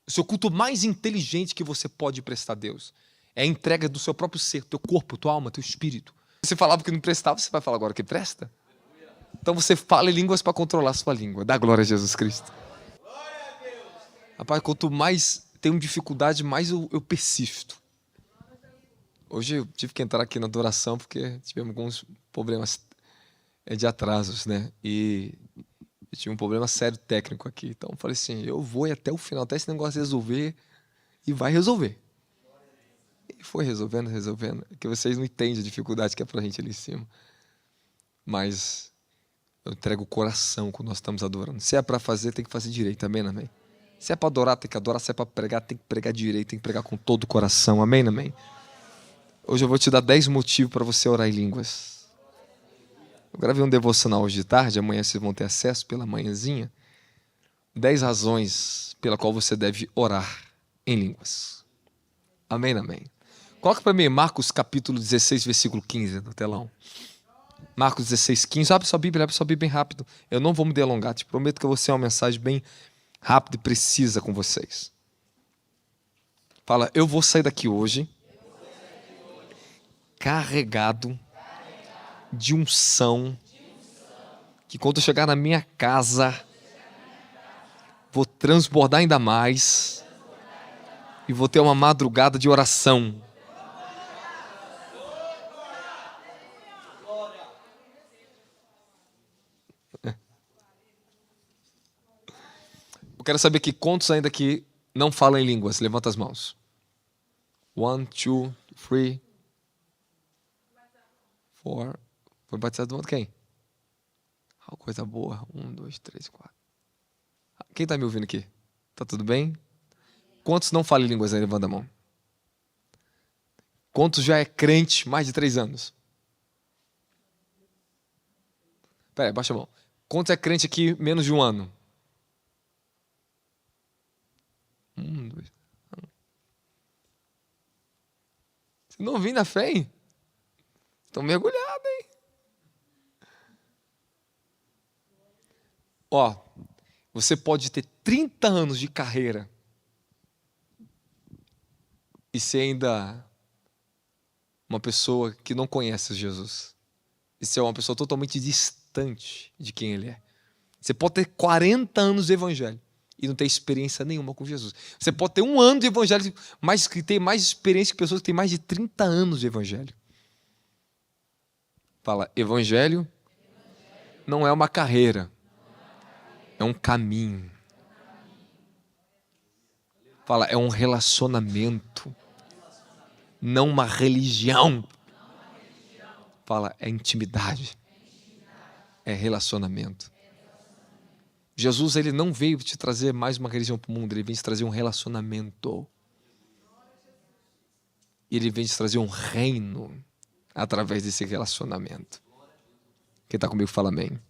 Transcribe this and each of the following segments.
O seu culto mais inteligente que você pode prestar a Deus é a entrega do seu próprio ser, teu corpo, tua alma, teu espírito. Você falava que não prestava, você vai falar agora que presta? Então você fala em línguas para controlar a sua língua. Dá glória a Jesus Cristo. Rapaz, quanto mais tenho dificuldade, mais eu persisto. Hoje eu tive que entrar aqui na adoração porque tivemos alguns problemas de atrasos, né? E eu tive um problema sério técnico aqui. Então eu falei assim, eu vou ir até o final, até esse negócio resolver, e vai resolver. E foi resolvendo. Que vocês não entendem a dificuldade que é pra gente ali em cima. Mas eu entrego o coração quando nós estamos adorando. Se é para fazer, tem que fazer direito. Amém, amém? Se é para adorar, tem que adorar. Se é para pregar, tem que pregar direito. Tem que pregar com todo o coração. Amém, amém? Hoje eu vou te dar 10 motivos para você orar em línguas. Eu gravei um devocional hoje de tarde. Amanhã vocês vão ter acesso pela manhãzinha. 10 razões pela qual você deve orar em línguas. Amém, amém? Coloca para mim Marcos capítulo 16, versículo 15 no telão. Marcos 16, 15. Abre sua Bíblia bem rápido. Eu não vou me delongar. Te prometo que eu vou ser uma mensagem bem rápida e precisa com vocês. Fala, eu vou sair daqui hoje carregado de unção, que quando eu chegar na minha casa, vou transbordar ainda mais e vou ter uma madrugada de oração. Eu quero saber que quantos ainda que não falam em línguas. Levanta as mãos. 1, 2, 3, 4. Foi batizado do outro quem? Oh, coisa boa. 1, 2, 3, 4. Quem está me ouvindo aqui? Tá tudo bem? Quantos não falam em línguas aí? Levanta a mão. Quantos já é crente mais de 3 anos? Pera aí, baixa a mão. Quantos é crente aqui menos de 1 ano? 1, 2. Vocês não vêm na fé, hein? Estão mergulhados, hein? Ó, você pode ter 30 anos de carreira e ser ainda uma pessoa que não conhece Jesus. E ser uma pessoa totalmente distante de quem Ele é. Você pode ter 40 anos de evangelho e não ter experiência nenhuma com Jesus. Você pode ter 1 ano de evangelho, mas que tem mais experiência que pessoas que têm mais de 30 anos de evangelho. Fala, evangelho não é uma carreira, é um caminho. Fala, é um relacionamento, não uma religião. Fala, é intimidade, é relacionamento. Jesus, ele não veio te trazer mais uma religião para o mundo, ele veio te trazer um relacionamento. Ele veio te trazer um reino através desse relacionamento. Quem está comigo fala amém.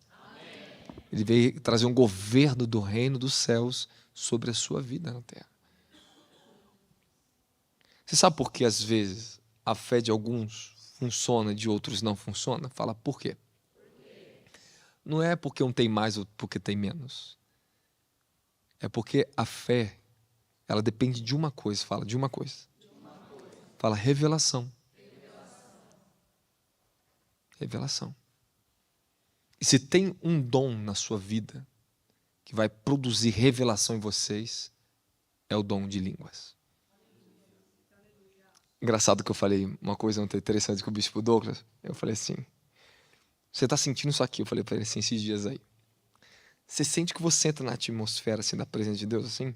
Ele veio trazer um governo do reino dos céus sobre a sua vida na terra. Você sabe por que às vezes a fé de alguns funciona e de outros não funciona? Fala por quê? Não é porque um tem mais ou porque tem menos. É porque a fé, ela depende de uma coisa. Fala de uma coisa. Fala revelação. Revelação. E se tem um dom na sua vida que vai produzir revelação em vocês, é o dom de línguas. Engraçado que eu falei uma coisa muito interessante com o bispo Douglas. Eu falei assim, você está sentindo isso aqui? Eu falei para ele assim, esses dias aí. Você sente que você entra na atmosfera assim, da presença de Deus assim?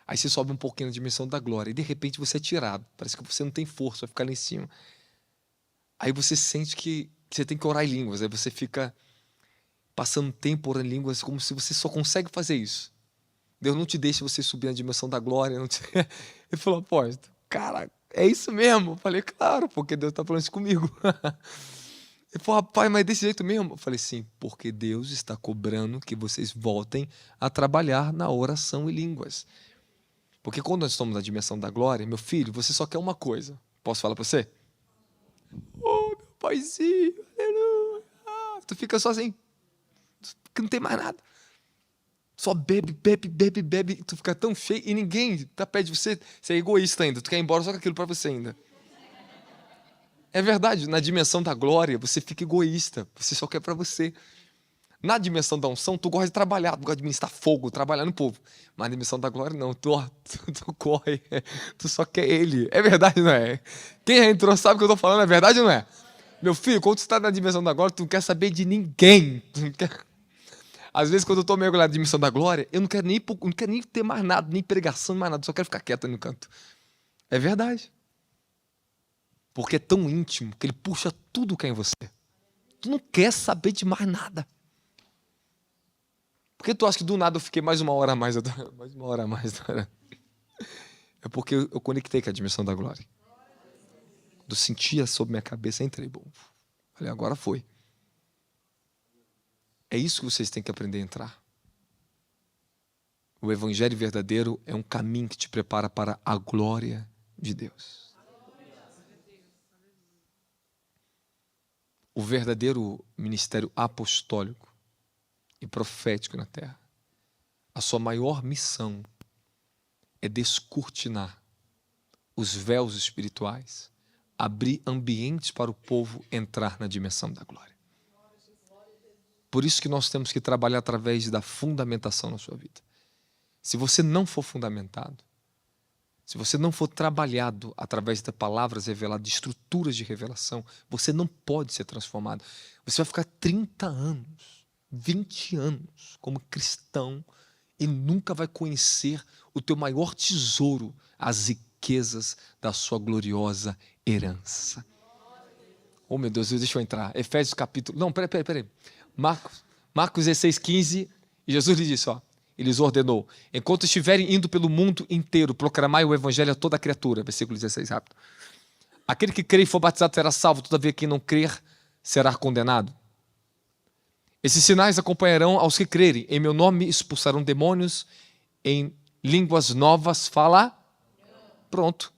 Aí você sobe um pouquinho na dimensão da glória e de repente você é tirado. Parece que você não tem força, vai ficar lá em cima. Aí você sente que você tem que orar em línguas. Aí você fica passando tempo orando em línguas como se você só consegue fazer isso. Deus não te deixa você subir na dimensão da glória. Não te... Ele falou, apóstolo, cara, é isso mesmo? Eu falei, claro, porque Deus está falando isso comigo. Ele falou, rapaz, mas é desse jeito mesmo? Eu falei, sim, porque Deus está cobrando que vocês voltem a trabalhar na oração em línguas. Porque quando nós estamos na dimensão da glória, meu filho, você só quer uma coisa. Posso falar para você? Oh, meu paizinho, aleluia. Tu fica só assim, que não tem mais nada. Só bebe, bebe, bebe, bebe, e tu fica tão cheio e ninguém tá perto de você. Você é egoísta ainda, tu quer ir embora só com aquilo para você ainda. É verdade, na dimensão da glória, você fica egoísta, você só quer para você. Na dimensão da unção, tu gosta de trabalhar, tu gosta de ministrar fogo, trabalhar no povo. Mas na dimensão da glória, não, tu corre, tu só quer ele. É verdade, não é? Quem já entrou sabe o que eu tô falando, é verdade ou não é? Meu filho, quando tu está na dimensão da glória, tu não quer saber de ninguém. Tu não quer... Às vezes, quando eu tô mergulhado na dimensão da glória, eu não quero nem ter mais nada, nem pregação, mais nada, só quero ficar quieto no canto. É verdade. Porque é tão íntimo que ele puxa tudo que é em você. Tu não quer saber de mais nada. Por que tu acha que do nada eu fiquei mais uma hora a mais? Mais uma hora a mais. É porque eu conectei com a dimensão da glória. Quando eu sentia sobre minha cabeça, entrei. Bom, falei, agora foi. É isso que vocês têm que aprender a entrar. O evangelho verdadeiro é um caminho que te prepara para a glória de Deus. O verdadeiro ministério apostólico e profético na terra, a sua maior missão é descortinar os véus espirituais, abrir ambientes para o povo entrar na dimensão da glória. Por isso que nós temos que trabalhar através da fundamentação na sua vida. Se você não for fundamentado, se você não for trabalhado através de palavras reveladas, de estruturas de revelação, você não pode ser transformado. Você vai ficar 30 anos, 20 anos como cristão e nunca vai conhecer o teu maior tesouro, as riquezas da sua gloriosa herança. Oh, meu Deus, deixa eu entrar. Efésios capítulo... Não, peraí. Marcos 16:15, e Jesus lhe disse, ele lhes ordenou, enquanto estiverem indo pelo mundo inteiro, proclamai o evangelho a toda a criatura. Versículo 16, rápido. Aquele que crê e for batizado será salvo, todavia quem não crer será condenado. Esses sinais acompanharão aos que crerem. Em meu nome expulsarão demônios, em línguas novas fala. Pronto.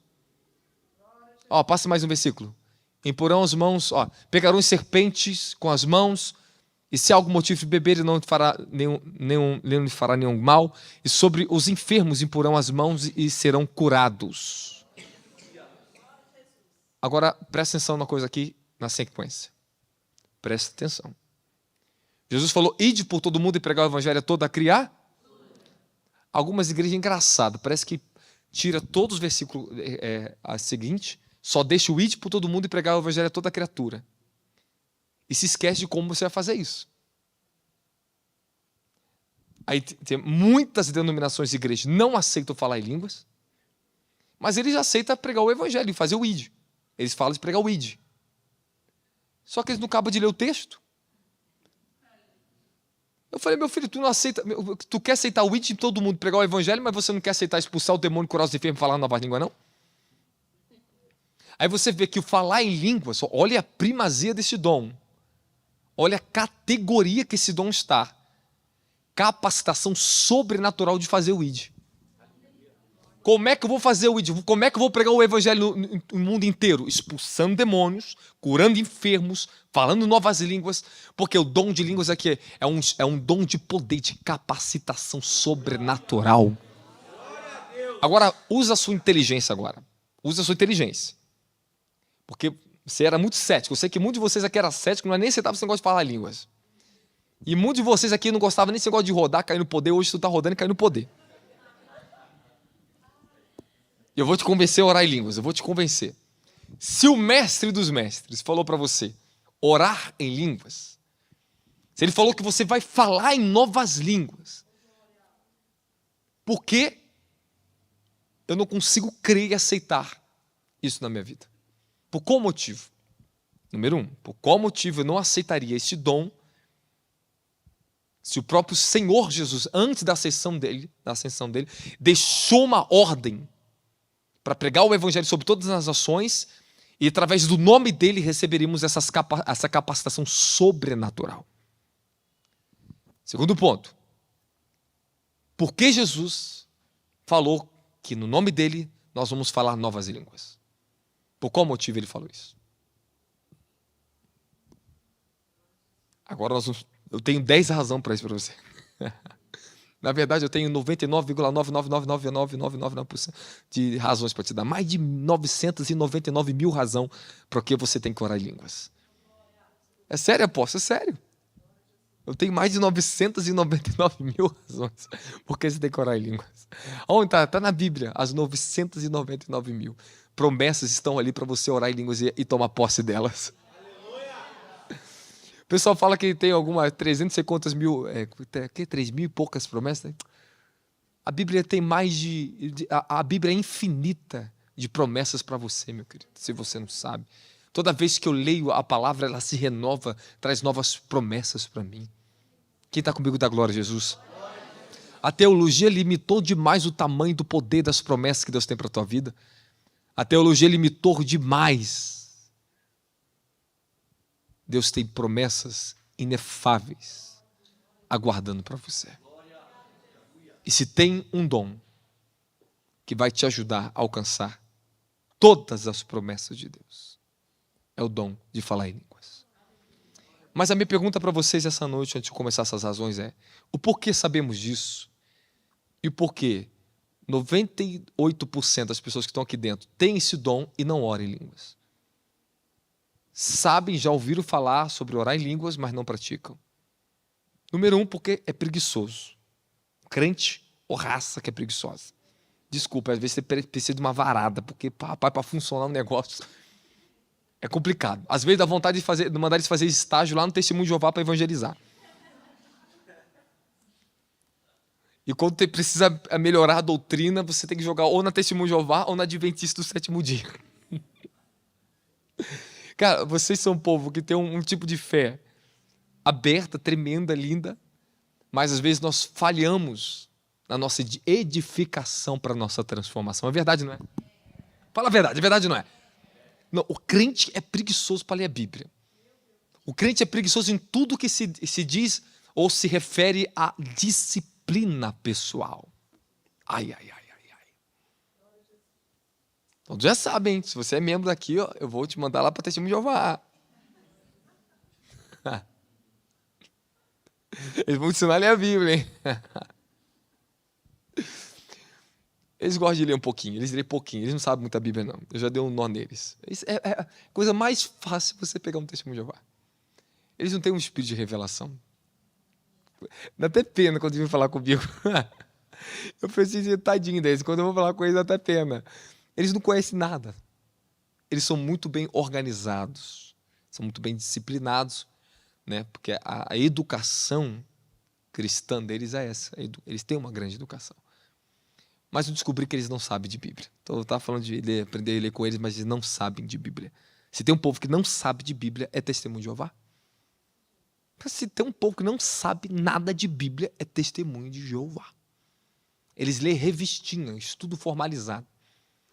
Passa mais um versículo. Imporão as mãos, pegarão serpentes com as mãos, e se há algum motivo de beber, ele não lhe fará nenhum mal, e sobre os enfermos imporão as mãos e serão curados. Agora, presta atenção na coisa aqui, na sequência. Presta atenção. Jesus falou, ide por todo mundo e pregar o evangelho a toda a criar. Algumas igrejas engraçadas, parece que tira todos os versículos a seguinte, só deixa o ide por todo mundo e pregar o evangelho a toda a criatura. E se esquece de como você vai fazer isso. Aí tem muitas denominações de igreja não aceitam falar em línguas, mas eles aceitam pregar o evangelho e fazer o id. Eles falam de pregar o id. Só que eles não acabam de ler o texto. Eu falei, meu filho, tu não aceita, tu quer aceitar o id de todo mundo, pregar o evangelho, mas você não quer aceitar expulsar o demônio, curar os enfermos e falar nova língua, não? Aí você vê que o falar em línguas, olha a primazia desse dom. Olha a categoria que esse dom está. Capacitação sobrenatural de fazer o id. Como é que eu vou fazer o id? Como é que eu vou pregar o evangelho no mundo inteiro? Expulsando demônios, curando enfermos, falando novas línguas, porque o dom de línguas aqui é um dom de poder, de capacitação sobrenatural. Agora, usa a sua inteligência agora. Usa a sua inteligência. Porque você era muito cético. Eu sei que muitos de vocês aqui eram céticos, não é nem aceitava esse negócio de falar línguas. E muitos de vocês aqui não gostavam nem desse negócio de rodar, cair no poder. Hoje tu está rodando e caindo no poder. Eu vou te convencer a orar em línguas. Eu vou te convencer. Se o mestre dos mestres falou para você orar em línguas, se ele falou que você vai falar em novas línguas, por que eu não consigo crer e aceitar isso na minha vida? Por qual motivo? Número 1, por qual motivo eu não aceitaria esse dom se o próprio Senhor Jesus, antes da ascensão dele, deixou uma ordem para pregar o evangelho sobre todas as nações e através do nome dele receberíamos essa capacitação sobrenatural. Segundo ponto, por que Jesus falou que no nome dele nós vamos falar novas línguas? Por qual motivo ele falou isso? Agora eu tenho 10 razões para isso para você. Na verdade, eu tenho 99,9999999% de razões para te dar. Mais de 999 mil razões para que você tem que orar em línguas. É sério, apóstolo, é sério. Eu tenho mais de 999 mil razões por que você tem que orar em línguas. Onde está? Está na Bíblia, as 999 mil. Promessas estão ali para você orar em línguas e tomar posse delas. O pessoal fala que tem alguma 300 e quantas mil, 3 mil e poucas promessas. Né? A Bíblia tem mais a Bíblia é infinita de promessas para você, meu querido, se você não sabe. Toda vez que eu leio a palavra, ela se renova, traz novas promessas para mim. Quem está comigo dá glória a Jesus? A teologia limitou demais o tamanho do poder das promessas que Deus tem para a tua vida. A teologia limitou demais. Deus tem promessas inefáveis aguardando para você. E se tem um dom que vai te ajudar a alcançar todas as promessas de Deus, é o dom de falar em línguas. Mas a minha pergunta para vocês essa noite, antes de começar essas razões, é: o porquê sabemos disso? E o porquê 98% das pessoas que estão aqui dentro têm esse dom e não oram em línguas? Sabem, já ouviram falar sobre orar em línguas, mas não praticam. Número 1, porque é preguiçoso. Crente ou raça que é preguiçosa. Desculpa, às vezes você precisa de uma varada, porque para funcionar um negócio é complicado. Às vezes dá vontade de mandar eles fazer estágio lá no Testemunho de Jeová para evangelizar. E quando você precisa melhorar a doutrina, você tem que jogar ou na Testemunho de Jeová ou na Adventista do Sétimo Dia. Cara, vocês são um povo que tem um tipo de fé aberta, tremenda, linda, mas às vezes nós falhamos na nossa edificação para a nossa transformação. É verdade, não é? Fala a verdade, é verdade, não é? Não, o crente é preguiçoso para ler a Bíblia. O crente é preguiçoso em tudo que se diz ou se refere à disciplina pessoal. Ai. Todos já sabem, se você é membro daqui, ó, eu vou te mandar lá para o Testemunho de Jeová. Eles vão ensinar a ler a Bíblia, hein? Eles gostam de ler um pouquinho, eles lêem pouquinho, eles não sabem muito a Bíblia, não. Eu já dei um nó neles. É a coisa mais fácil você pegar um Testemunho de Jeová. Eles não têm um espírito de revelação. Dá até pena quando vêm falar comigo. Eu preciso tadinho deles. Quando eu vou falar com eles, dá até pena. Eles não conhecem nada. Eles são muito bem organizados, são muito bem disciplinados, né? Porque a educação cristã deles é essa. Eles têm uma grande educação. Mas eu descobri que eles não sabem de Bíblia. Então eu estava falando de aprender a ler com eles, mas eles não sabem de Bíblia. Se tem um povo que não sabe de Bíblia, é Testemunho de Jeová. Se tem um povo que não sabe nada de Bíblia, é Testemunho de Jeová. Eles lêem revistinha, estudo formalizado.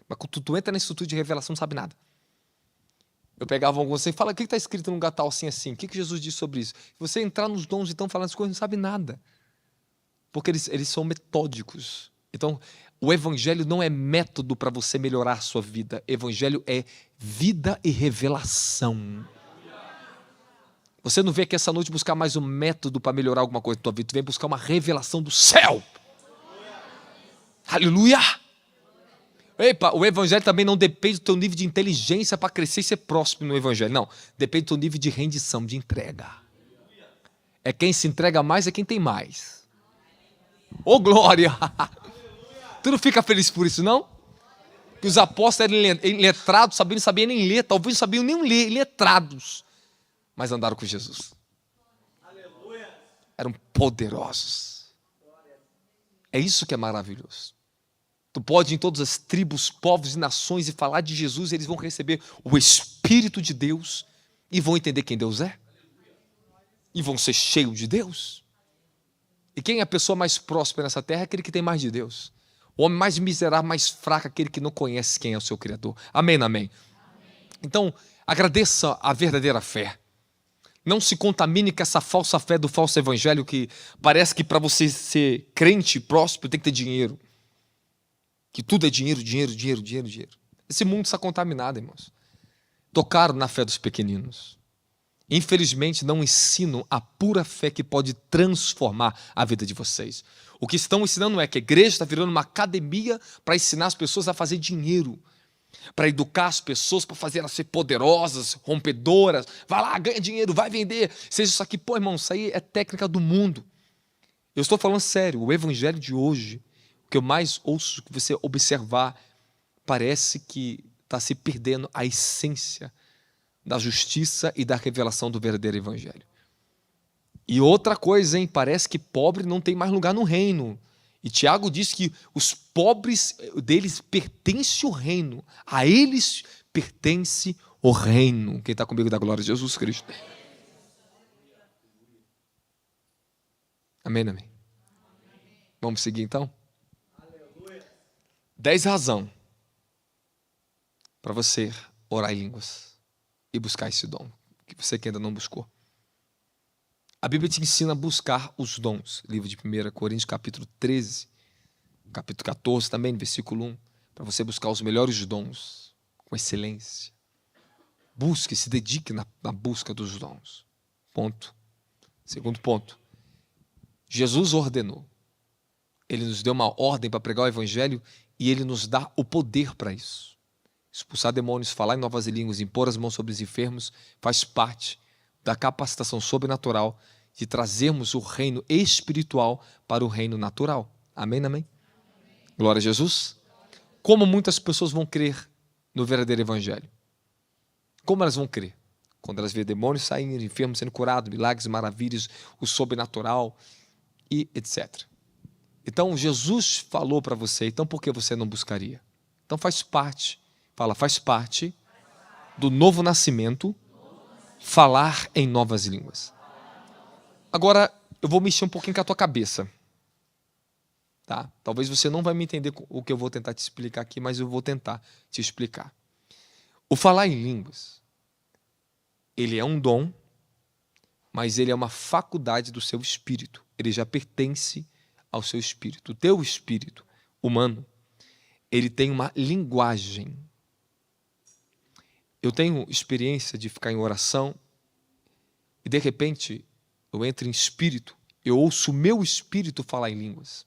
Mas quando tu entra na estrutura de revelação, não sabe nada. Eu pegava alguns assim e falava: o que está escrito num lugar tal assim? O que Jesus disse sobre isso? Você entrar nos dons e estão falando as coisas, não sabe nada. Porque eles são metódicos. Então, o evangelho não é método para você melhorar a sua vida. Evangelho é vida e revelação. Você não vem aqui essa noite buscar mais um método para melhorar alguma coisa na tua vida. Tu vem buscar uma revelação do céu. Aleluia! Epa, o evangelho também não depende do teu nível de inteligência para crescer e ser próximo no evangelho. Não, depende do teu nível de rendição, de entrega. É quem se entrega mais, é quem tem mais. Ô glória! Tu não fica feliz por isso, não? Que os apóstolos eram letrados, não sabiam nem ler, talvez não sabiam nem ler, letrados. Mas andaram com Jesus. Eram poderosos. É isso que é maravilhoso. Tu pode ir em todas as tribos, povos e nações e falar de Jesus, eles vão receber o Espírito de Deus e vão entender quem Deus é. E vão ser cheios de Deus. E quem é a pessoa mais próspera nessa terra é aquele que tem mais de Deus. O homem mais miserável, mais fraco, é aquele que não conhece quem é o seu Criador. Amém, amém. Então, agradeça a verdadeira fé. Não se contamine com essa falsa fé do falso evangelho que parece que para você ser crente próspero tem que ter dinheiro. Que tudo é dinheiro. Esse mundo está contaminado, irmãos. Tocaram na fé dos pequeninos. Infelizmente, não ensinam a pura fé que pode transformar a vida de vocês. O que estão ensinando é que a igreja está virando uma academia para ensinar as pessoas a fazer dinheiro, para educar as pessoas, para fazer elas ser poderosas, rompedoras. Vai lá, ganha dinheiro, vai vender. Seja isso aqui. Pô, irmão, isso aí é técnica do mundo. Eu estou falando sério. O evangelho de hoje, o que eu mais ouço que você observar, parece que está se perdendo a essência da justiça e da revelação do verdadeiro evangelho. E outra coisa, hein? Parece que pobre não tem mais lugar no reino. E Tiago diz que os pobres deles pertence o reino. A eles pertence o reino. Quem está comigo da glória de Jesus Cristo. Amém, amém. Vamos seguir então? 10 razões para você orar em línguas e buscar esse dom, que você que ainda não buscou. A Bíblia te ensina a buscar os dons. Livro de 1 Coríntios, capítulo 13, capítulo 14 também, versículo 1, para você buscar os melhores dons, com excelência. Busque, se dedique na busca dos dons. Ponto. Segundo ponto. Jesus ordenou. Ele nos deu uma ordem para pregar o evangelho e ele nos dá o poder para isso. Expulsar demônios, falar em novas línguas, impor as mãos sobre os enfermos, faz parte da capacitação sobrenatural de trazermos o reino espiritual para o reino natural. Amém, amém? Glória a Jesus. Como muitas pessoas vão crer no verdadeiro evangelho? Como elas vão crer? Quando elas veem demônios saindo, enfermos sendo curados, milagres, maravilhas, o sobrenatural e etc. Então, Jesus falou para você, então por que você não buscaria? Então faz parte do novo nascimento, falar em novas línguas. Agora, eu vou mexer um pouquinho com a tua cabeça. Tá? Talvez você não vai me entender o que eu vou tentar te explicar aqui, mas eu vou tentar te explicar. O falar em línguas, ele é um dom, mas ele é uma faculdade do seu espírito. Ele já pertence ao seu espírito. O teu espírito humano, ele tem uma linguagem. Eu tenho experiência de ficar em oração e de repente eu entro em espírito, eu ouço o meu espírito falar em línguas.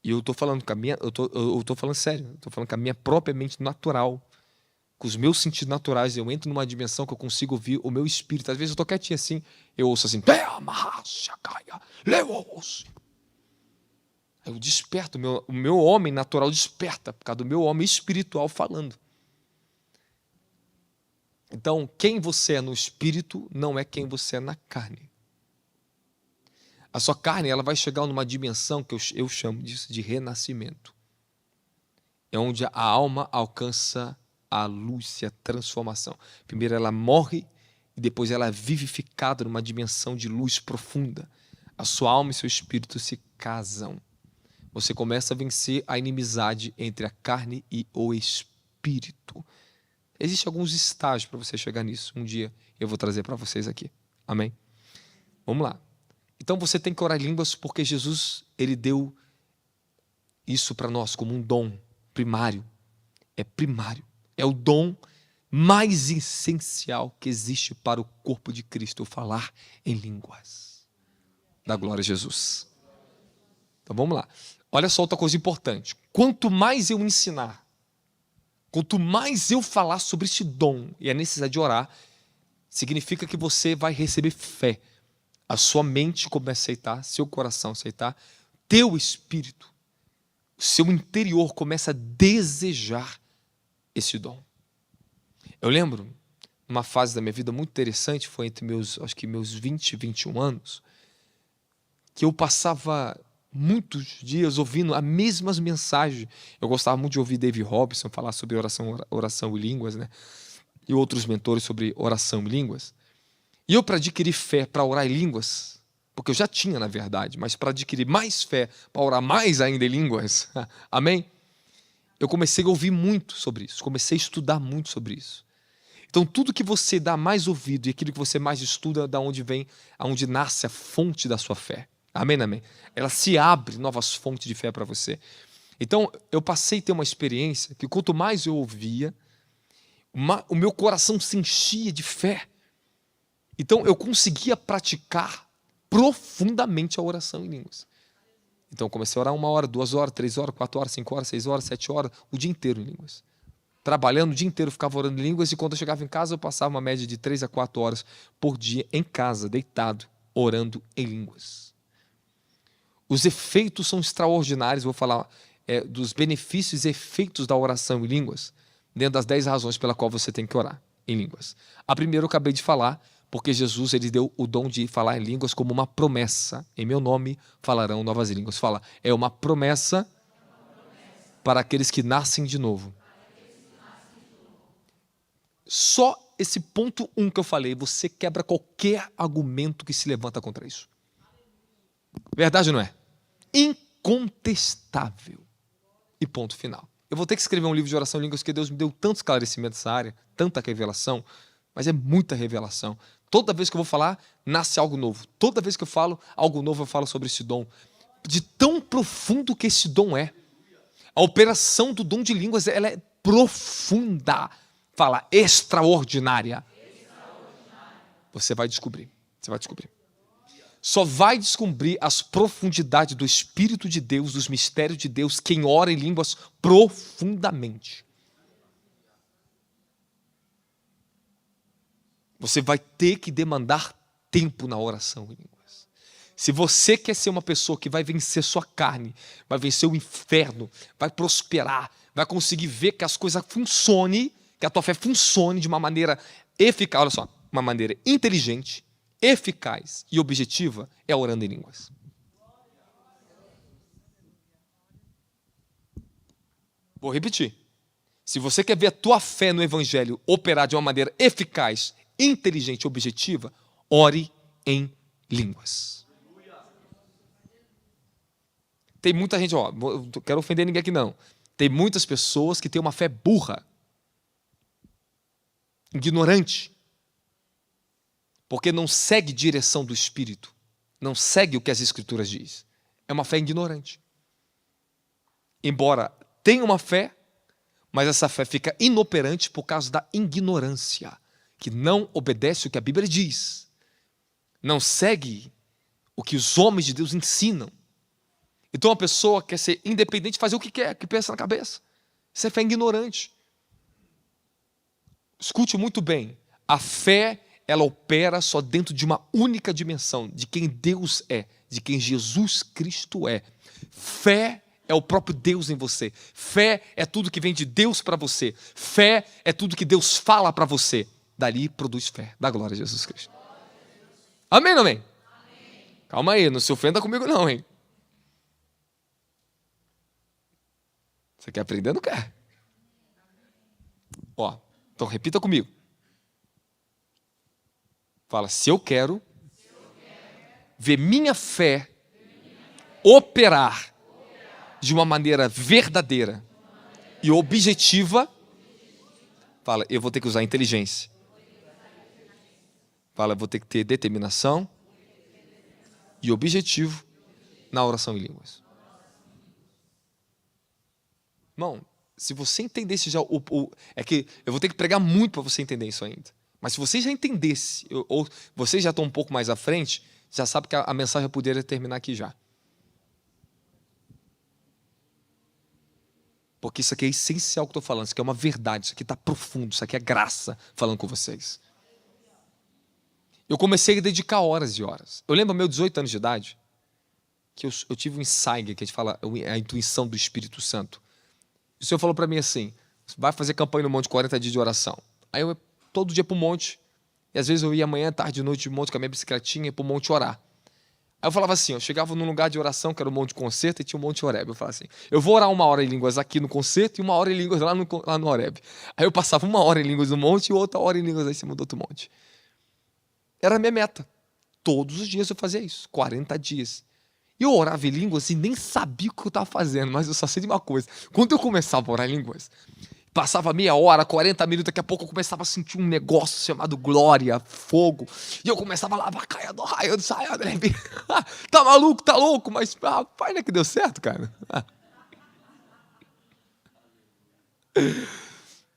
E eu estou falando com a minha, eu tô falando sério, eu estou falando com a minha própria mente natural, com os meus sentidos naturais, eu entro numa dimensão que eu consigo ouvir o meu espírito. Às vezes eu estou quietinho assim, eu ouço assim, aí eu desperto, o meu homem natural desperta, por causa do meu homem espiritual falando. Então, quem você é no espírito não é quem você é na carne. A sua carne, ela vai chegar numa dimensão que eu chamo disso de renascimento. É onde a alma alcança a luz e a transformação. Primeiro ela morre e depois ela é vivificada numa dimensão de luz profunda. A sua alma e seu espírito se casam. Você começa a vencer a inimizade entre a carne e o espírito. Existem alguns estágios para você chegar nisso. Um dia eu vou trazer para vocês aqui. Amém? Vamos lá. Então você tem que orar em línguas porque Jesus, ele deu isso para nós como um dom primário. É primário. É o dom mais essencial que existe para o corpo de Cristo, o falar em línguas. Da glória a Jesus. Então vamos lá. Olha só outra coisa importante. Quanto mais eu ensinar, quanto mais eu falar sobre esse dom e a necessidade de orar, significa que você vai receber fé. A sua mente começa a aceitar, seu coração aceitar, teu espírito, o seu interior começa a desejar esse dom. Eu lembro, uma fase da minha vida muito interessante, foi entre meus 20 e 21 anos, que eu passava muitos dias ouvindo as mesmas mensagens. Eu gostava muito de ouvir Dave Robson falar sobre oração e línguas, né? E outros mentores sobre oração e línguas. E eu, para adquirir fé para orar em línguas, porque eu já tinha, na verdade, mas para adquirir mais fé, para orar mais ainda em línguas, amém? Eu comecei a ouvir muito sobre isso, comecei a estudar muito sobre isso. Então, tudo que você dá mais ouvido e aquilo que você mais estuda, da onde vem, aonde nasce a fonte da sua fé. Amém, amém? Ela se abre novas fontes de fé para você. Então, eu passei a ter uma experiência que quanto mais eu ouvia, o meu coração se enchia de fé. Então, eu conseguia praticar profundamente a oração em línguas. Então eu comecei a orar 1 hora, 2 horas, 3 horas, 4 horas, 5 horas, 6 horas, 7 horas, o dia inteiro em línguas. Trabalhando o dia inteiro, ficava orando em línguas, e quando eu chegava em casa, eu passava uma média de 3 a 4 horas por dia em casa, deitado, orando em línguas. Os efeitos são extraordinários. Vou falar dos benefícios e efeitos da oração em línguas, dentro das 10 razões pela qual você tem que orar em línguas. A primeira eu acabei de falar, porque Jesus ele deu o dom de falar em línguas como uma promessa. Em meu nome falarão novas línguas. Fala, é uma promessa para aqueles que nascem de novo. Só esse ponto 1 que eu falei, você quebra qualquer argumento que se levanta contra isso. Verdade ou não é? Incontestável. E ponto final. Eu vou ter que escrever um livro de oração em línguas, porque Deus me deu tanto esclarecimento nessa área, tanta revelação, mas é muita revelação. Toda vez que eu vou falar, nasce algo novo. Toda vez que eu falo algo novo, eu falo sobre esse dom. De tão profundo que esse dom é. A operação do dom de línguas, ela é profunda. Fala, extraordinária. Você vai descobrir. Você vai descobrir. Só vai descobrir as profundidades do Espírito de Deus, dos mistérios de Deus, quem ora em línguas profundamente. Você vai ter que demandar tempo na oração em línguas. Se você quer ser uma pessoa que vai vencer sua carne, vai vencer o inferno, vai prosperar, vai conseguir ver que as coisas funcionem, que a tua fé funcione de uma maneira eficaz, olha só, uma maneira inteligente, eficaz e objetiva, é orando em línguas. Vou repetir. Se você quer ver a tua fé no Evangelho operar de uma maneira eficaz, inteligente e objetiva, ore em línguas. Tem muita gente, não quero ofender ninguém aqui não. Tem muitas pessoas que têm uma fé burra, ignorante, porque não segue direção do Espírito, não segue o que as Escrituras dizem. É uma fé ignorante. Embora tenha uma fé, mas essa fé fica inoperante por causa da ignorância, que não obedece o que a Bíblia diz, não segue o que os homens de Deus ensinam. Então uma pessoa quer ser independente, fazer o que quer, que pensa na cabeça. Isso é fé ignorante. Escute muito bem, a fé, ela opera só dentro de uma única dimensão, de quem Deus é, de quem Jesus Cristo é. Fé é o próprio Deus em você. Fé é tudo que vem de Deus para você. Fé é tudo que Deus fala para você. Dali produz fé. Dá glória a Jesus Cristo. Amém ou não amém? Amém? Calma aí, não se ofenda comigo não, hein? Você quer aprender ou não quer? Então repita comigo. Fala, se eu quero ver minha fé operar de uma maneira verdadeira e objetiva, fala, eu vou ter que usar inteligência. Fala, eu vou ter que ter determinação e objetivo na oração em línguas. Irmão, se você entendesse já é que eu vou ter que pregar muito para você entender isso ainda. Mas se você já entendesse, ou você já está um pouco mais à frente, já sabe que a mensagem poderia terminar aqui já. Porque isso aqui é essencial que eu estou falando, isso aqui é uma verdade, isso aqui está profundo, isso aqui é graça falando com vocês. Eu comecei a dedicar horas e horas. Eu lembro, meus 18 anos de idade, que eu tive um insight, que a gente fala, a intuição do Espírito Santo. O Senhor falou para mim assim, vai fazer campanha no monte 40 dias de oração. Aí eu todo dia para o monte, e às vezes eu ia manhã, tarde, noite de monte com a minha bicicletinha para o monte orar. Aí eu falava assim, eu chegava num lugar de oração, que era o monte concerto, e tinha um monte Horebe. Eu falava assim, eu vou orar 1 hora em línguas aqui no concerto e 1 hora em línguas lá no Horebe. Aí eu passava 1 hora em línguas no monte e outra hora em línguas lá em cima do outro monte. Era a minha meta. Todos os dias eu fazia isso, 40 dias. E eu orava em línguas e nem sabia o que eu estava fazendo, mas eu só sei de uma coisa. Quando eu começava a orar em línguas, passava meia hora, 40 minutos, daqui a pouco eu começava a sentir um negócio chamado glória, fogo. E eu começava a lavar caia do raio, tá maluco, tá louco, mas pai, não é que deu certo, cara?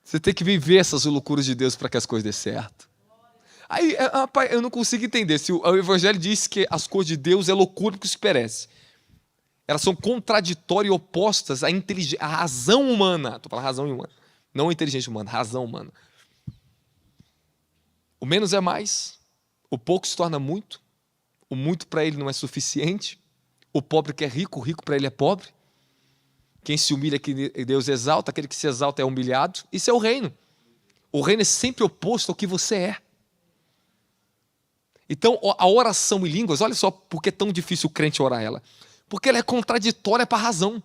Você tem que viver essas loucuras de Deus para que as coisas dê certo. Aí, rapaz, eu não consigo entender. Se o Evangelho diz que as coisas de Deus é loucura porque se perece. Elas são contraditórias e opostas à razão humana. Estou falando razão humana. Não a inteligência humana, razão humana. O menos é mais. O pouco se torna muito. O muito para ele não é suficiente. O pobre que é rico, o rico para ele é pobre. Quem se humilha é que Deus exalta. Aquele que se exalta é humilhado. Isso é o reino. O reino é sempre oposto ao que você é. Então, a oração em línguas, olha só por que é tão difícil o crente orar ela. Porque ela é contraditória para a razão.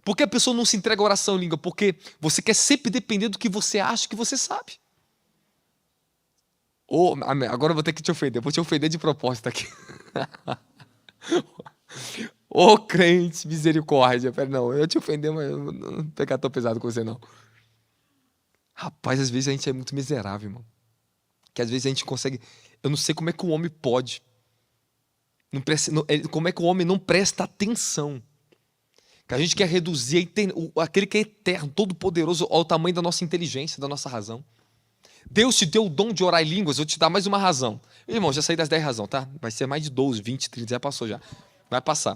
Por que a pessoa não se entrega à oração em língua? Porque você quer sempre depender do que você acha que você sabe. Agora eu vou ter que te ofender. Vou te ofender de propósito aqui. Crente, misericórdia. Não, eu te ofender, mas eu não vou pegar tão pesado com você, não. Rapaz, às vezes a gente é muito miserável, irmão. Que às vezes a gente consegue... Eu não sei como é que o homem pode. Como é que o homem não presta atenção? Que a gente quer reduzir aquele que é eterno, todo-poderoso, ao tamanho da nossa inteligência, da nossa razão. Deus te deu o dom de orar em línguas, eu te dar mais uma razão. Irmão, já saí das 10 razões, tá? Vai ser mais de 12, 20, 30, já passou já. Vai passar.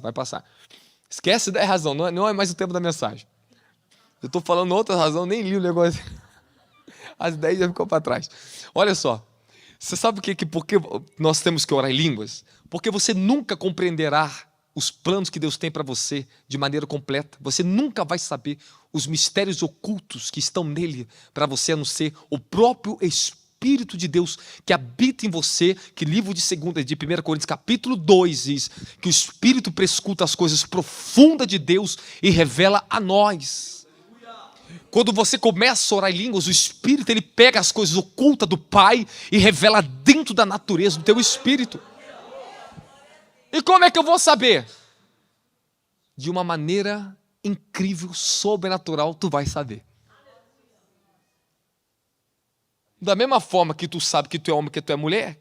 Esquece 10 razões, não é mais o tempo da mensagem. Eu estou falando outra razão, nem li o negócio. As 10 já ficou para trás. Olha só, você sabe por que nós temos que orar em línguas? Porque você nunca compreenderá os planos que Deus tem para você de maneira completa. Você nunca vai saber os mistérios ocultos que estão nele para você, a não ser o próprio Espírito de Deus que habita em você, que livro de 1 Coríntios capítulo 2 diz que o Espírito prescuta as coisas profundas de Deus e revela a nós. Quando você começa a orar em línguas, o Espírito ele pega as coisas ocultas do Pai e revela dentro da natureza do teu espírito. E como é que eu vou saber? De uma maneira incrível, sobrenatural, tu vai saber. Da mesma forma que tu sabe que tu é homem, que tu é mulher,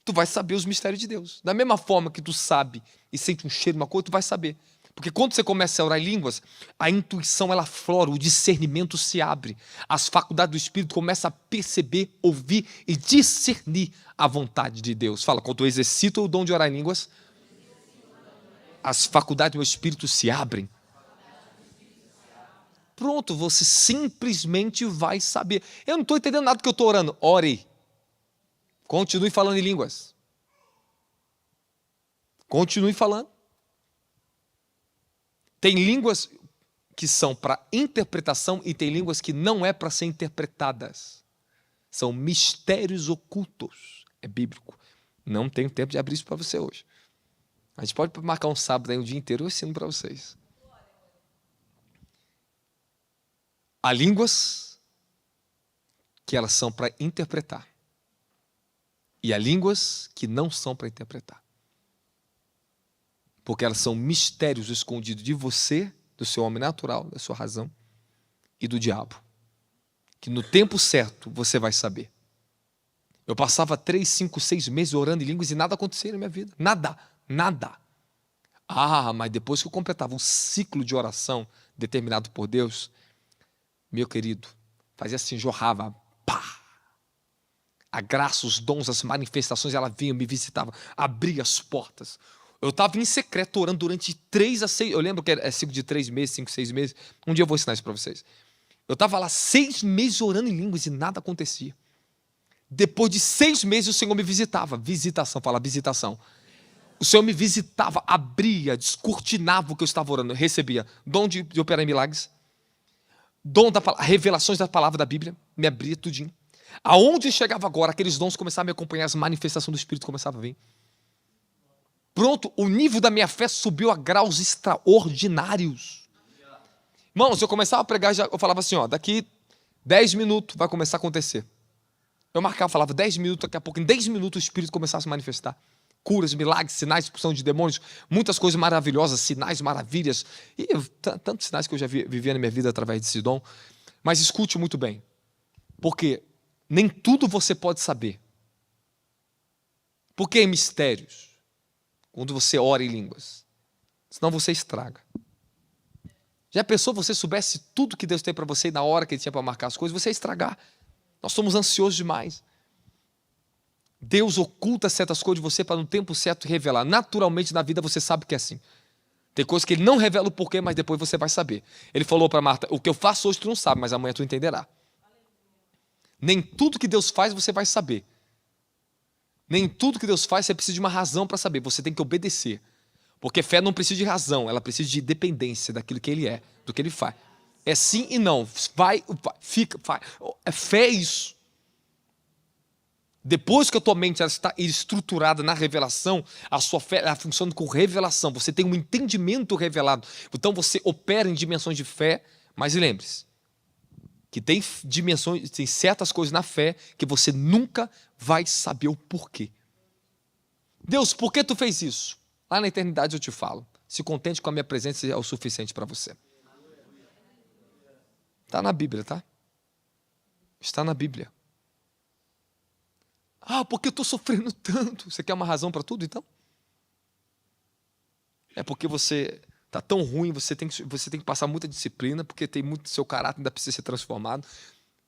tu vai saber os mistérios de Deus. Da mesma forma que tu sabe e sente um cheiro, uma coisa, tu vai saber. Porque quando você começa a orar em línguas, a intuição ela flora, o discernimento se abre. As faculdades do Espírito começam a perceber, ouvir e discernir a vontade de Deus. Fala, quando eu exercito o dom de orar em línguas, as faculdades do meu Espírito se abrem. Pronto, você simplesmente vai saber. Eu não estou entendendo nada do que eu estou orando. Ore. Continue falando em línguas. Continue falando. Tem línguas que são para interpretação e tem línguas que não é para ser interpretadas. São mistérios ocultos. É bíblico. Não tenho tempo de abrir isso para você hoje. A gente pode marcar um sábado aí, um dia inteiro, eu ensino para vocês. Há línguas que elas são para interpretar. E há línguas que não são para interpretar. Porque elas são mistérios escondidos de você, do seu homem natural, da sua razão e do diabo. Que no tempo certo você vai saber. Eu passava 3, 5, 6 meses orando em línguas e nada acontecia na minha vida. Nada. Mas depois que eu completava um ciclo de oração determinado por Deus, meu querido, fazia assim, jorrava, pá! A graça, os dons, as manifestações, ela vinha, me visitava, abria as portas. Eu estava em secreto orando durante 3 a 6, eu lembro que é ciclo de 3 meses, 5, 6 meses, um dia eu vou ensinar isso para vocês. Eu estava lá 6 meses orando em línguas e nada acontecia. Depois de 6 meses o Senhor me visitava, visitação, fala visitação. O Senhor me visitava, abria, descortinava o que eu estava orando, eu recebia dom de operar em milagres, dom da revelações da palavra da Bíblia, me abria tudinho. Aonde chegava agora, aqueles dons começavam a me acompanhar, as manifestações do Espírito começavam a vir. Pronto, o nível da minha fé subiu a graus extraordinários. Irmãos, eu começava a pregar, eu falava assim, daqui 10 minutos vai começar a acontecer. Eu marcava, falava 10 minutos, daqui a pouco, em 10 minutos o Espírito começava a se manifestar. Curas, milagres, sinais, expulsão de demônios, muitas coisas maravilhosas, sinais, maravilhas. E tantos sinais que eu já vivia na minha vida através desse dom. Mas escute muito bem, porque nem tudo você pode saber. Porque é mistérios. Quando você ora em línguas. Senão você estraga. Já pensou você soubesse tudo que Deus tem para você e na hora que Ele tinha para marcar as coisas, você ia estragar. Nós somos ansiosos demais. Deus oculta certas coisas de você para no tempo certo revelar. Naturalmente na vida você sabe que é assim. Tem coisas que ele não revela o porquê, mas depois você vai saber. Ele falou para Marta, o que eu faço hoje tu não sabe, mas amanhã tu entenderá. Nem tudo que Deus faz você vai saber. Nem tudo que Deus faz você precisa de uma razão para saber. Você tem que obedecer. Porque fé não precisa de razão, ela precisa de dependência daquilo que ele é, do que ele faz. É sim e não. Vai, fica, vai. Fé é isso. Depois que a tua mente ela está estruturada na revelação, a sua fé ela funciona com revelação. Você tem um entendimento revelado. Então você opera em dimensões de fé, mas lembre-se que tem dimensões, tem certas coisas na fé que você nunca vai saber o porquê. Deus, por que tu fez isso? Lá na eternidade eu te falo. Se contente com a minha presença é o suficiente para você. Está na Bíblia, tá? Está na Bíblia. Ah, porque eu estou sofrendo tanto. Você quer uma razão para tudo, então? É porque você está tão ruim, você tem que passar muita disciplina, porque tem muito seu caráter ainda precisa ser transformado.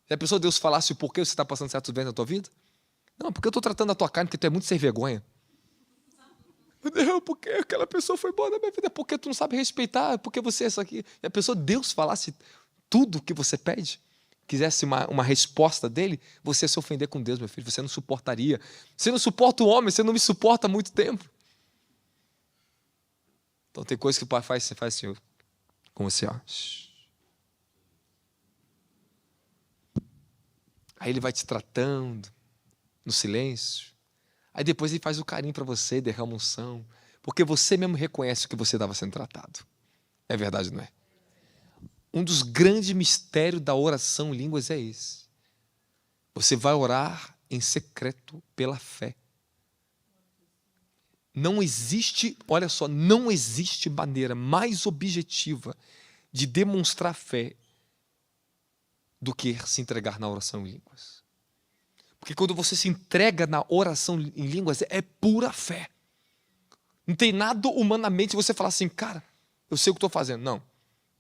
Se a pessoa Deus falasse o porquê você está passando certos bens na tua vida? Não, porque eu estou tratando a tua carne, porque tu é muito sem vergonha. Não, porque aquela pessoa foi boa na minha vida, porque tu não sabe respeitar, porque você é isso aqui. E a pessoa, Deus falasse tudo o que você pede, quisesse uma resposta dele, você ia se ofender com Deus, meu filho, você não suportaria. Você não suporta o homem, você não me suporta há muito tempo. Então tem coisas que o pai faz, você faz assim, como você, ó. Aí ele vai te tratando no silêncio. Aí depois ele faz o carinho para você, derrama unção, porque você mesmo reconhece que você estava sendo tratado. É verdade, não é? Um dos grandes mistérios da oração em línguas é esse. Você vai orar em secreto pela fé. Não existe, olha só, não existe maneira mais objetiva de demonstrar fé do que se entregar na oração em línguas. Porque quando você se entrega na oração em línguas, é pura fé. Não tem nada humanamente você falar assim, cara, eu sei o que estou fazendo. Não.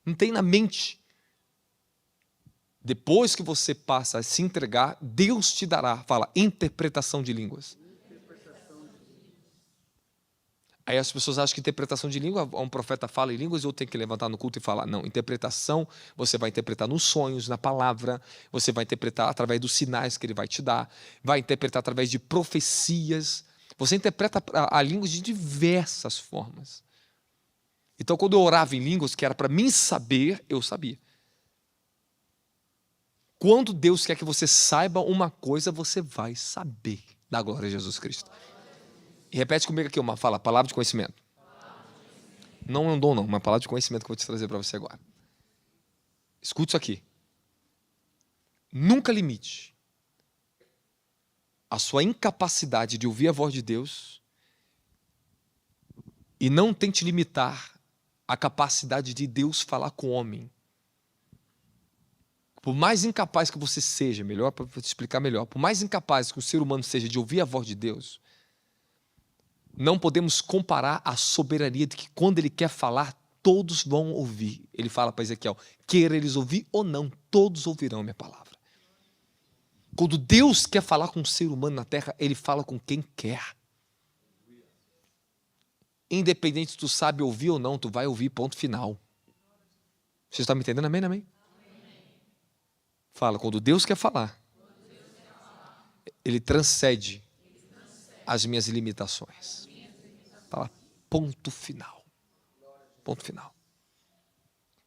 Não tem na mente. Depois que você passa a se entregar, Deus te dará, fala, interpretação de línguas. Aí as pessoas acham que interpretação de língua, um profeta fala em línguas e eu tenho que levantar no culto e falar. Não, interpretação, você vai interpretar nos sonhos, na palavra, você vai interpretar através dos sinais que ele vai te dar, vai interpretar através de profecias. Você interpreta a língua de diversas formas. Então, quando eu orava em línguas, que era para mim saber, eu sabia. Quando Deus quer que você saiba uma coisa, você vai saber da glória de Jesus Cristo. E repete comigo aqui uma fala, palavra de conhecimento. Não é um dom não, uma palavra de conhecimento que eu vou te trazer para você agora. Escute isso aqui. Nunca limite a sua incapacidade de ouvir a voz de Deus e não tente limitar a capacidade de Deus falar com o homem. Por mais incapaz que você seja, melhor para te explicar melhor, por mais incapaz que o ser humano seja de ouvir a voz de Deus, não podemos comparar a soberania de que quando ele quer falar, todos vão ouvir. Ele fala para Ezequiel, queira eles ouvir ou não, todos ouvirão a minha palavra. Quando Deus quer falar com um ser humano na terra, ele fala com quem quer. Independente se tu sabe ouvir ou não, tu vai ouvir, ponto final. Você está me entendendo? Amém, amém? Fala, quando Deus quer falar, ele transcende as minhas limitações. Fala, ponto final. Ponto final.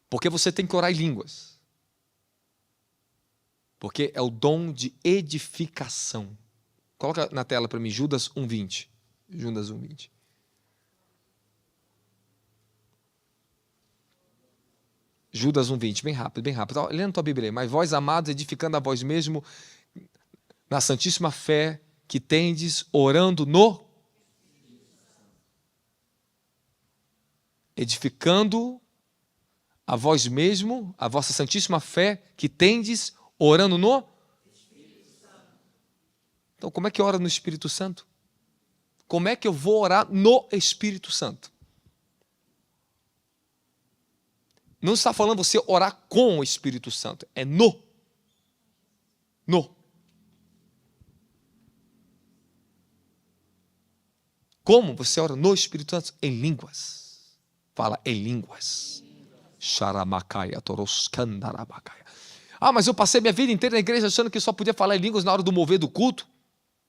Porque você tem que orar em línguas. Porque é o dom de edificação. Coloca na tela para mim, Judas 1:20. Judas 1:20. Judas 1:20, bem rápido, bem rápido. Lendo tua Bíblia aí. Mas vós, amados, edificando a vós mesmo na santíssima fé que tendes, orando no... Edificando a vós mesmo, a vossa santíssima fé que tendes, orando no... Então, como é que ora no Espírito Santo? Como é que eu vou orar no Espírito Santo? Não está falando você orar com o Espírito Santo, é no. Como você ora no Espírito Santo? Em línguas. Fala em línguas. Xaramakaia, toroscandarabakaia. Mas eu passei minha vida inteira na igreja achando que só podia falar em línguas na hora do mover do culto,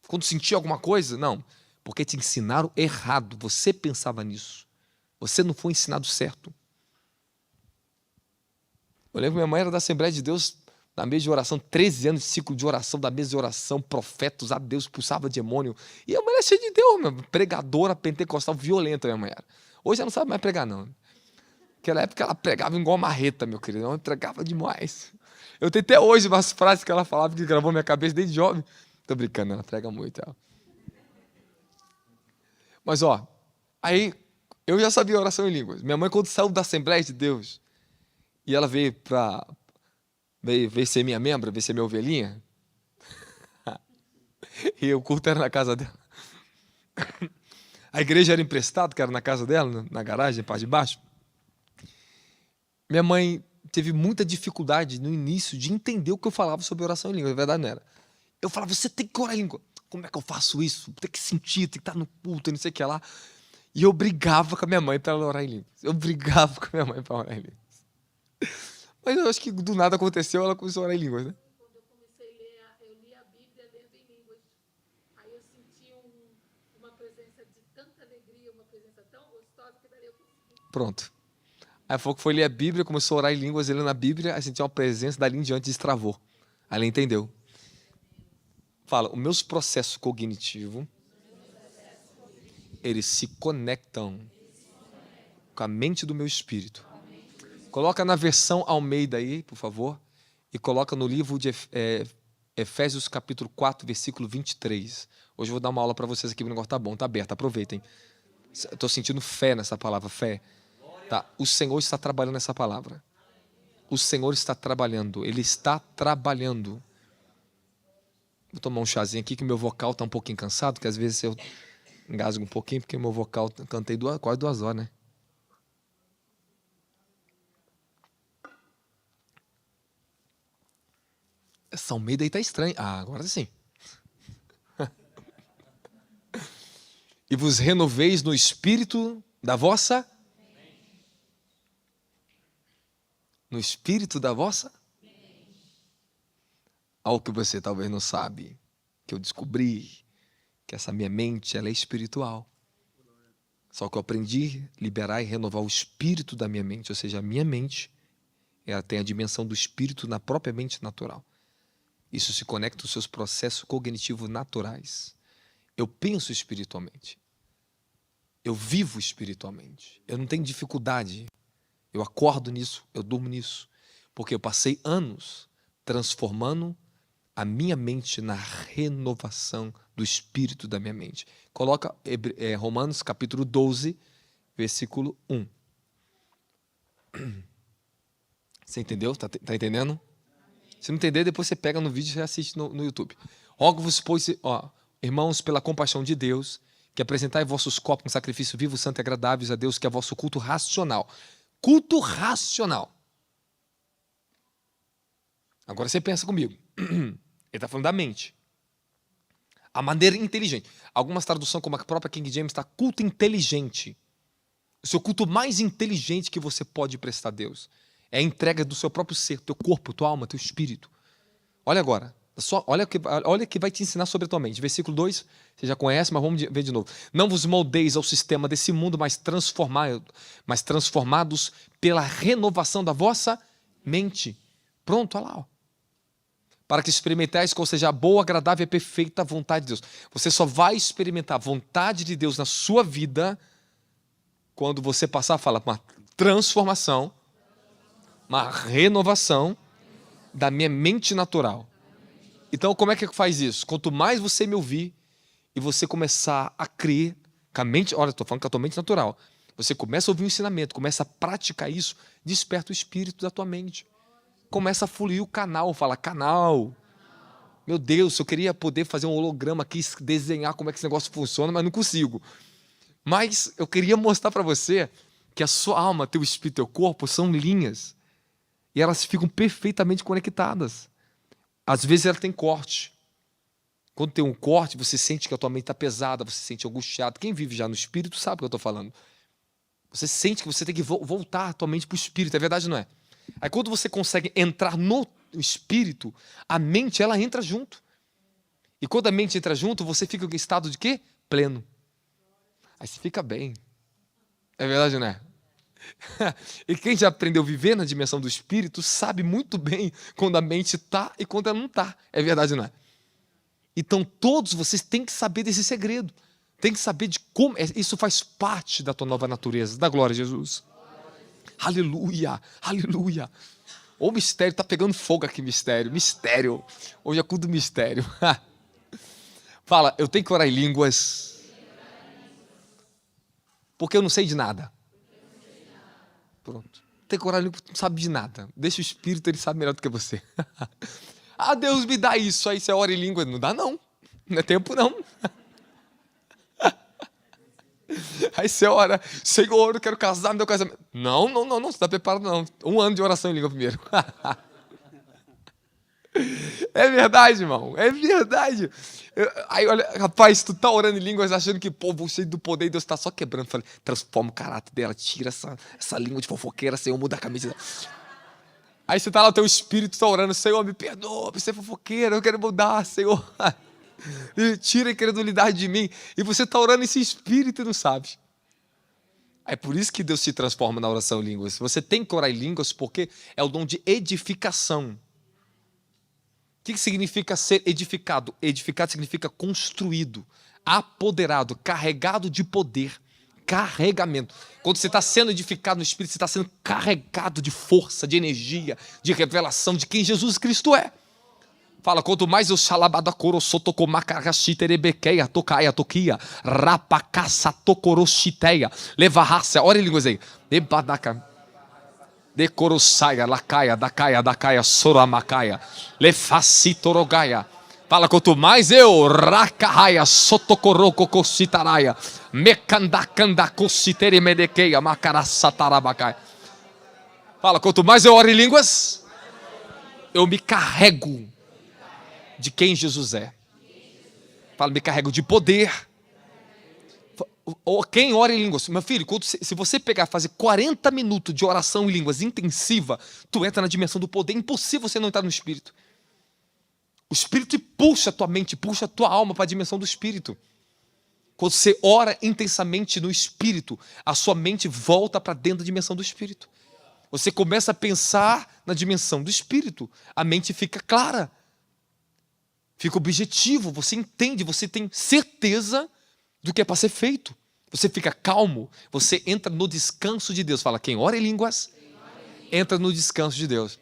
quando sentia alguma coisa. Não, porque te ensinaram errado. Você pensava nisso. Você não foi ensinado certo. Eu lembro que minha mãe era da Assembleia de Deus, na mesa de oração, 13 anos de ciclo de oração, da mesa de oração, profeta, usava Deus, expulsava demônio. E a mulher é cheia de Deus, pregadora pentecostal violenta, minha mãe era. Hoje ela não sabe mais pregar, não. Naquela época ela pregava igual marreta, meu querido. Ela pregava demais. Eu tenho até hoje umas frases que ela falava que gravou minha cabeça desde jovem. Tô brincando, ela prega muito. Ela. Mas, aí eu já sabia oração em línguas. Minha mãe, quando saiu da Assembleia de Deus, e ela veio ser minha membra, veio ser minha ovelhinha, e o culto era na casa dela. A igreja era emprestada, que era na casa dela, na garagem, parte de baixo. Minha mãe teve muita dificuldade no início de entender o que eu falava sobre oração em língua. Na verdade, não era. Eu falava, você tem que orar em língua. Como é que eu faço isso? Tem que sentir, tem que estar no culto, não sei o que lá. E eu brigava com a minha mãe para ela orar em línguas. Eu brigava com a minha mãe para orar em línguas. Mas eu acho que do nada aconteceu, ela começou a orar em línguas, né? Quando eu comecei a ler, eu li a Bíblia lendo em línguas. Aí eu senti uma presença de tanta alegria, uma presença tão gostosa, que daí eu consegui. Pronto. Aí foi ler a Bíblia, começou a orar em línguas, lendo a Bíblia, aí sentiu uma presença, dali em diante destravou. Aí ela entendeu. Fala, os meus processos cognitivos, eles se conectam com a mente do meu espírito. Coloca na versão Almeida aí, por favor, e coloca no livro de Efésios capítulo 4, versículo 23. Hoje eu vou dar uma aula para vocês aqui, o negócio tá bom, tá aberto, aproveitem. Estou sentindo fé nessa palavra, fé. Tá? O Senhor está trabalhando nessa palavra. O Senhor está trabalhando, Ele está trabalhando. Vou tomar um chazinho aqui, que meu vocal está um pouquinho cansado, que às vezes eu engasgo um pouquinho, porque meu vocal, cantei quase 2 horas, né? Essa Almeida aí tá estranha. Agora sim. E vos renoveis no espírito da vossa... No espírito da vossa... Algo que você talvez não sabe, que eu descobri, que essa minha mente, ela é espiritual. Só que eu aprendi a liberar e renovar o espírito da minha mente, ou seja, a minha mente, ela tem a dimensão do espírito na própria mente natural. Isso se conecta aos seus processos cognitivos naturais. Eu penso espiritualmente. Eu vivo espiritualmente. Eu não tenho dificuldade. Eu acordo nisso, eu durmo nisso. Porque eu passei anos transformando a minha mente na renovação do espírito da minha mente. Coloca Romanos capítulo 12, versículo 1. Você entendeu? Tá entendendo? Se não entender, depois você pega no vídeo e assiste no YouTube. Rogo-vos, pois, irmãos, pela compaixão de Deus, que apresentai vossos corpos um sacrifício vivo, santo e agradável a Deus, que é vosso culto racional. Culto racional. Agora você pensa comigo. Ele está falando da mente. A maneira inteligente. Algumas traduções, como a própria King James, está culto inteligente. O seu culto mais inteligente que você pode prestar a Deus é a entrega do seu próprio ser, teu corpo, tua alma, teu espírito. Olha agora. Olha o que vai te ensinar sobre a tua mente. Versículo 2, você já conhece, mas vamos ver de novo. Não vos moldeis ao sistema desse mundo, mas transformados pela renovação da vossa mente. Pronto, olha lá. Para que experimentais qual seja a boa, agradável e perfeita vontade de Deus. Você só vai experimentar a vontade de Deus na sua vida quando você passar a falar uma transformação, uma renovação da minha mente natural. Então, como é que faz isso? Quanto mais você me ouvir e você começar a crer com a mente, olha, estou falando com a tua mente natural, você começa a ouvir o ensinamento, começa a praticar isso, desperta o espírito da tua mente. Começa a fluir o canal, fala, canal. Meu Deus, eu queria poder fazer um holograma aqui, desenhar como é que esse negócio funciona, mas não consigo. Mas eu queria mostrar para você que a sua alma, teu espírito, teu corpo são linhas. E elas ficam perfeitamente conectadas. Às vezes ela tem corte. Quando tem um corte, você sente que a tua mente está pesada, você se sente angustiado. Quem vive já no espírito sabe o que eu estou falando. Você sente que você tem que voltar a tua mente para o espírito, é verdade ou não é? Aí quando você consegue entrar no espírito, a mente ela entra junto. E quando a mente entra junto, você fica em estado de quê? Pleno. Aí você fica bem. É verdade ou não é? E quem já aprendeu a viver na dimensão do espírito sabe muito bem quando a mente está e quando ela não está. É verdade ou não é? Então todos vocês têm que saber desse segredo. Tem que saber de como isso faz parte da tua nova natureza. Da glória a Jesus. Aleluia, aleluia. O mistério está pegando fogo aqui, mistério. Mistério. Hoje é culto do mistério. Fala, eu tenho que orar em línguas. Porque eu não sei de nada. Pronto. Tem que orar em línguas porque não sabe de nada. Deixa o Espírito, ele sabe melhor do que você. Ah, Deus me dá isso. Aí você ora em língua. Não dá não. Não é tempo não. Aí você ora, Senhor, eu quero casar no meu casamento. Não, você está preparado não. 1 ano de oração em língua primeiro. É verdade, irmão, é verdade. Aí, olha, rapaz, tu tá orando em línguas achando que, pô, você do poder de Deus tá só quebrando. Falei, transforma o caráter dela, tira essa língua de fofoqueira, Senhor, muda a camisa dela. Aí você tá lá, o teu espírito tá orando, Senhor, me perdoa, você é fofoqueira, eu quero mudar, Senhor. Tira a incredulidade de mim. E você está orando esse espírito e não sabe. É por isso que Deus se transforma na oração em línguas. Você tem que orar em línguas porque é o dom de edificação. O que significa ser edificado? Edificado significa construído, apoderado, carregado de poder, carregamento. Quando você está sendo edificado no Espírito, você está sendo carregado de força, de energia, de revelação de quem Jesus Cristo é. Fala, quanto mais eu xalabada coroçotocomacarachiterebequeia, tocaia, toquia, rapacaça, tocorochiteia, levarraça, olha em línguas aí, debadaca, decoroçaia, lacaia, dacaia, soramacaia, lefacitorogaia. Fala, quanto mais eu, racaia, sotocorocococitaraia, mecandacandacociteremedequeia, macaraçatarabacaia. Fala, quanto mais eu oro em línguas, eu me carrego de quem Jesus é. Fala, me carrego de poder. Quem ora em línguas? Meu filho, se você pegar, fazer 40 minutos de oração em línguas intensiva, tu entra na dimensão do poder. É impossível você não entrar no Espírito. O Espírito puxa a tua mente, puxa a tua alma para a dimensão do Espírito. Quando você ora intensamente no Espírito, a sua mente volta para dentro da dimensão do Espírito. Você começa a pensar na dimensão do Espírito. A mente fica clara. Fica objetivo, você entende, você tem certeza do que é para ser feito. Você fica calmo, você entra no descanso de Deus. Fala, quem ora em línguas, entra no descanso de Deus.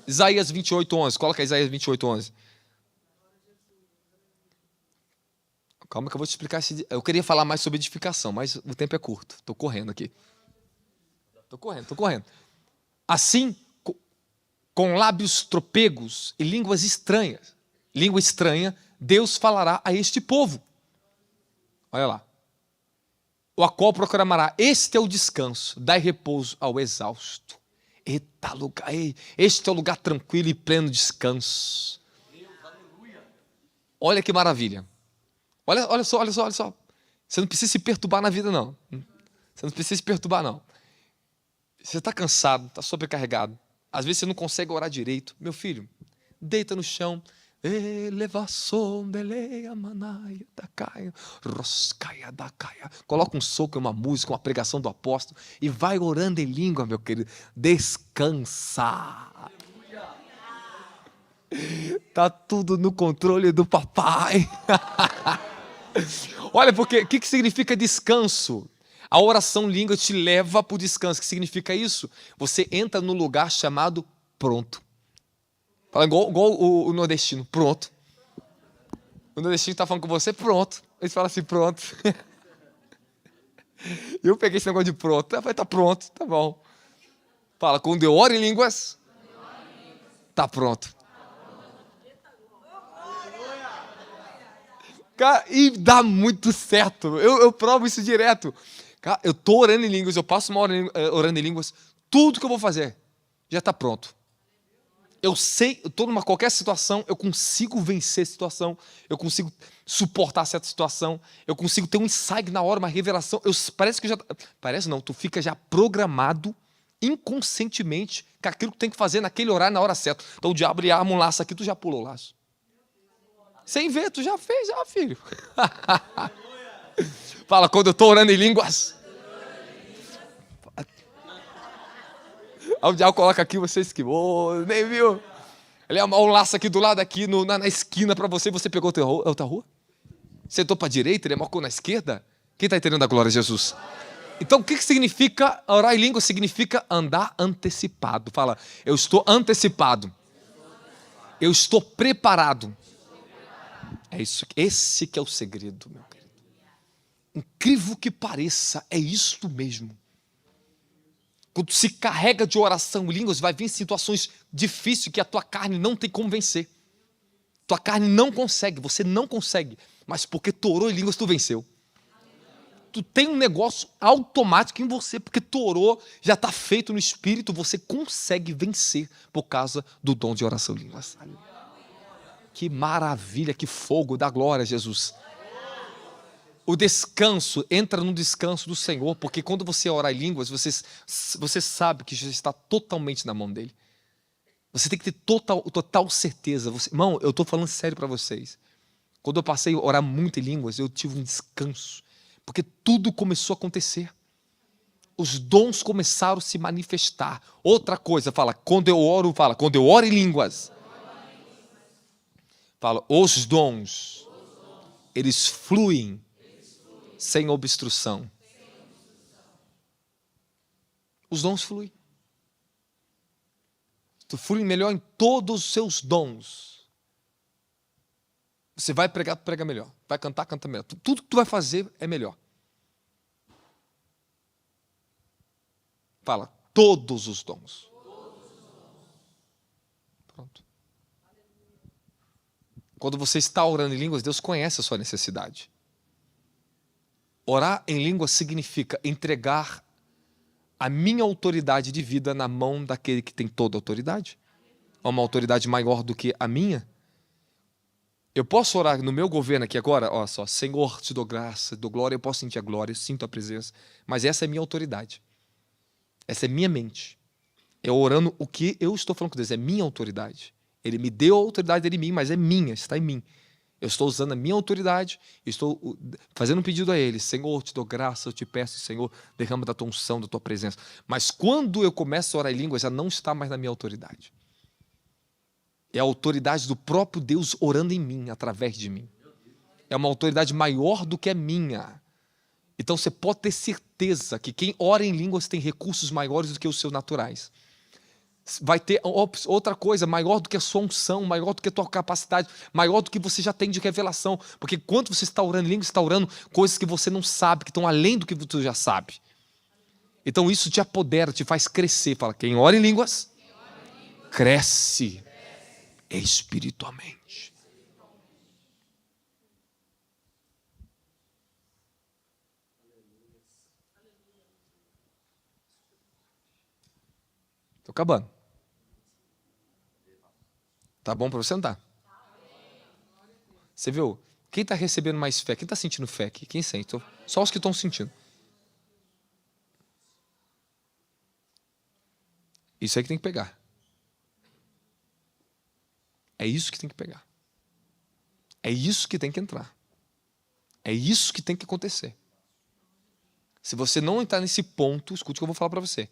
Isaías 28:11, coloca Isaías 28:11. Calma que eu vou te explicar. Eu queria falar mais sobre edificação, mas o tempo é curto. Estou correndo aqui. Estou correndo. Assim, com lábios tropegos e línguas estranhas, língua estranha, Deus falará a este povo. Olha lá. O qual proclamará, este é o descanso, dai repouso ao exausto. Eita lugar, este é o lugar tranquilo e pleno de descanso. Olha que maravilha. Olha só. Você não precisa se perturbar na vida, não. Você não precisa se perturbar, não. Você está cansado, está sobrecarregado. Às vezes você não consegue orar direito. Meu filho, deita no chão. Coloca um soco, uma música, uma pregação do apóstolo e vai orando em língua, meu querido. Descansa. Tá tudo no controle do papai. Olha, porque o que significa descanso? A oração em língua te leva para o descanso. O que significa isso? Você entra no lugar chamado pronto. Fala igual o nordestino, pronto. O nordestino está falando com você, pronto. Ele fala assim, pronto. Eu peguei esse negócio de pronto. Eu falei, tá pronto, tá bom. Fala, quando eu oro em línguas, tá pronto. Cara, e dá muito certo. Eu provo isso direto. Cara, eu estou orando em línguas, eu passo uma hora orando em línguas, tudo que eu vou fazer já está pronto. Eu sei, eu estou numa qualquer situação, eu consigo vencer a situação, eu consigo suportar certa situação, eu consigo ter um insight na hora, uma revelação. Parece que já. Parece não, tu fica já programado inconscientemente com aquilo que tem que fazer naquele horário, na hora certa. Então o diabo ele arma um laço aqui, tu já pulou o laço. Sem ver, tu já fez, já, filho. Fala, quando eu estou orando em línguas. Aí o diabo coloca aqui, você esquivou, nem viu. Ele é um laço aqui do lado, aqui na esquina para você, você pegou a outra rua? Sentou para a direita, ele marcou na esquerda? Quem está entendendo a glória de Jesus? Então, o que significa orar em língua? Significa andar antecipado. Fala, eu estou antecipado. Eu estou preparado. É isso, esse que é o segredo, meu querido. Incrível que pareça, é isto mesmo. Quando se carrega de oração em línguas, vai vir situações difíceis que a tua carne não tem como vencer. Tua carne não consegue, você não consegue. Mas porque tu orou em línguas, tu venceu. Tu tem um negócio automático em você, porque tu orou, já está feito no Espírito, você consegue vencer por causa do dom de oração em línguas. Que maravilha, que fogo da glória, Jesus. O descanso, entra no descanso do Senhor, porque quando você ora em línguas, você sabe que já está totalmente na mão dele. Você tem que ter total certeza. Irmão, eu estou falando sério para vocês. Quando eu passei a orar muito em línguas, eu tive um descanso, porque tudo começou a acontecer. Os dons começaram a se manifestar. Outra coisa, quando eu oro em línguas. Fala, os dons, eles fluem sem obstrução. Os dons fluem. Tu flui melhor em todos os seus dons. Você vai pregar, prega melhor. Vai cantar, canta melhor. Tudo que tu vai fazer é melhor. Fala, todos os dons. Pronto. Quando você está orando em línguas, Deus conhece a sua necessidade. Orar em línguas significa entregar a minha autoridade de vida na mão daquele que tem toda a autoridade. Há uma autoridade maior do que a minha. Eu posso orar no meu governo aqui agora, olha só, Senhor, te dou graça, dou glória, eu posso sentir a glória, eu sinto a presença, mas essa é a minha autoridade. Essa é minha mente. Eu orando o que eu estou falando com Deus, é minha autoridade. Ele me deu a autoridade dele em mim, mas é minha, está em mim. Eu estou usando a minha autoridade, estou fazendo um pedido a ele. Senhor, te dou graça, eu te peço, Senhor, derrama da tua unção, da tua presença. Mas quando eu começo a orar em línguas, já não está mais na minha autoridade. É a autoridade do próprio Deus orando em mim, através de mim. É uma autoridade maior do que a minha. Então você pode ter certeza que quem ora em línguas tem recursos maiores do que os seus naturais. Vai ter outra coisa maior do que a sua unção, maior do que a tua capacidade, maior do que você já tem de revelação. Porque quando você está orando em línguas, você está orando coisas que você não sabe, que estão além do que você já sabe. Então isso te apodera, te faz crescer. Fala, quem ora em línguas, cresce espiritualmente. Estou acabando. Tá bom para você andar? Você viu? Quem está recebendo mais fé? Quem está sentindo fé aqui? Quem sente? Só os que estão sentindo. Isso aí que tem que pegar. É isso que tem que pegar. É isso que tem que entrar. É isso que tem que acontecer. Se você não entrar nesse ponto, escute o que eu vou falar para você.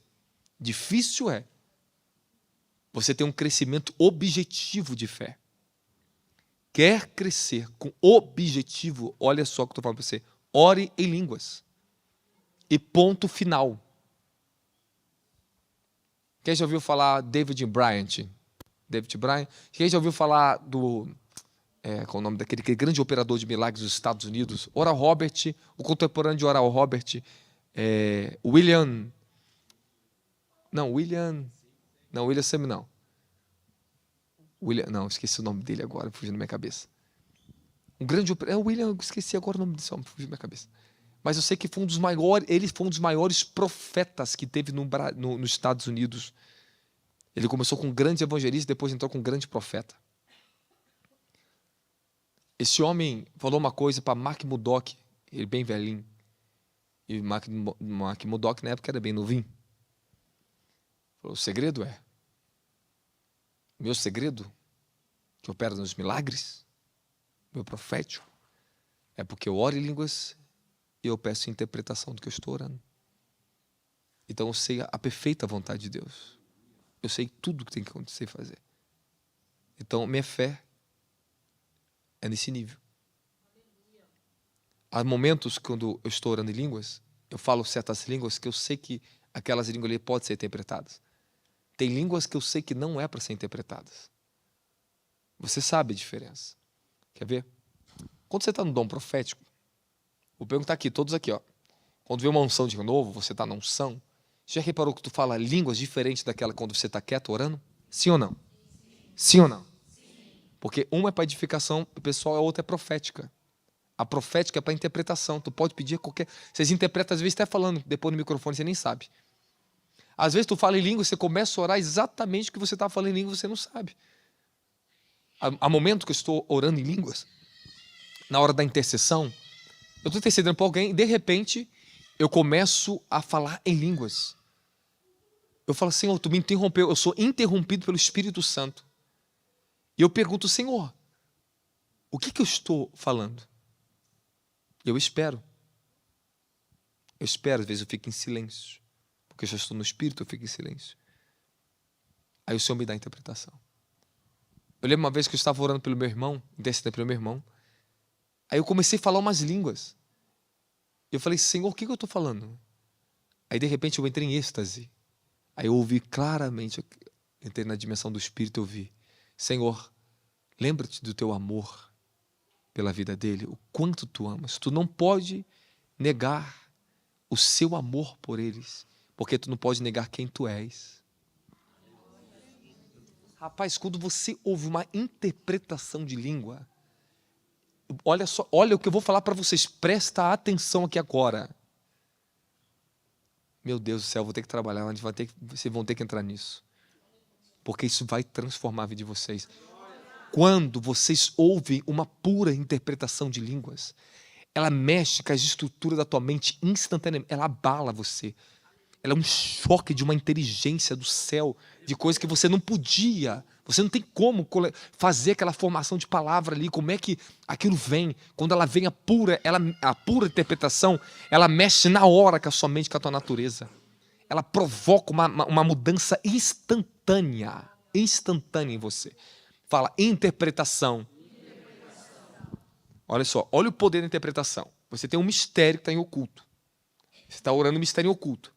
Difícil é você ter um crescimento objetivo de fé. Quer crescer com objetivo, olha só o que eu estou falando para você. Ore em línguas. E ponto final. Quem já ouviu falar David Bryant? David Bryant. Quem já ouviu falar do... qual é o nome daquele grande operador de milagres dos Estados Unidos? Oral Robert, o contemporâneo de Oral Robert, William Sam, não. Não, esqueci o nome dele agora, fugindo da minha cabeça. Um grande William, esqueci agora o nome desse homem, fugiu da minha cabeça. Mas eu sei que foi ele foi um dos maiores profetas que teve nos Estados Unidos. Ele começou com um grande evangelista, depois entrou com um grande profeta. Esse homem falou uma coisa para Mark Murdock, ele bem velhinho. E Mark Murdock na época era bem novinho. Falou, o segredo é, meu segredo, que opera nos milagres, meu profético, é porque eu oro em línguas e eu peço interpretação do que eu estou orando. Então eu sei a perfeita vontade de Deus. Eu sei tudo o que tem que acontecer e fazer. Então minha fé é nesse nível. Há momentos quando eu estou orando em línguas, eu falo certas línguas que eu sei que aquelas línguas ali podem ser interpretadas. Tem línguas que eu sei que não é para ser interpretadas. Você sabe a diferença. Quer ver? Quando você está no dom profético, vou perguntar aqui, todos aqui, ó. Quando vê uma unção de renovo, você está na unção. Já reparou que tu fala línguas diferentes daquela quando você está quieto orando? Sim ou não? Sim ou não? Porque uma é para edificação pessoal, a outra é profética. A profética é para interpretação. Tu pode pedir qualquer... Vocês interpretam, às vezes, até falando, depois no microfone, você nem sabe. Às vezes tu fala em língua, você começa a orar exatamente o que você está falando em língua, você não sabe. Há momento que eu estou orando em línguas, na hora da intercessão, eu estou intercedendo para alguém e, de repente, eu começo a falar em línguas. Eu falo, Senhor, tu me interrompeu, eu sou interrompido pelo Espírito Santo. E eu pergunto, Senhor, o que eu estou falando? Eu espero. Eu espero, às vezes eu fico em silêncio. Porque eu já estou no Espírito, eu fico em silêncio. Aí o Senhor me dá a interpretação. Eu lembro uma vez que eu estava orando pelo meu irmão, intercedendo pelo meu irmão. Aí eu comecei a falar umas línguas. Eu falei, Senhor, o que eu estou falando? Aí de repente eu entrei em êxtase. Aí eu ouvi claramente, entrei na dimensão do Espírito, eu ouvi, Senhor, lembra-te do teu amor pela vida dele, o quanto tu amas. Tu não pode negar o seu amor por eles, porque tu não pode negar quem tu és. Rapaz, quando você ouve uma interpretação de língua, olha só, olha o que eu vou falar para vocês, presta atenção aqui agora. Meu Deus do céu, vou ter que trabalhar, vocês vão ter que entrar nisso. Porque isso vai transformar a vida de vocês. Quando vocês ouvem uma pura interpretação de línguas, ela mexe com as estruturas da tua mente instantaneamente, ela abala você. Ela é um choque de uma inteligência do céu, de coisas que você não podia, você não tem como fazer aquela formação de palavra ali, como é que aquilo vem. Quando ela vem a pura interpretação, ela mexe na hora com a sua mente, com a tua natureza. Ela provoca uma mudança instantânea em você. Fala, interpretação. Olha só, olha o poder da interpretação. Você tem um mistério que está em oculto. Você está orando um mistério em oculto.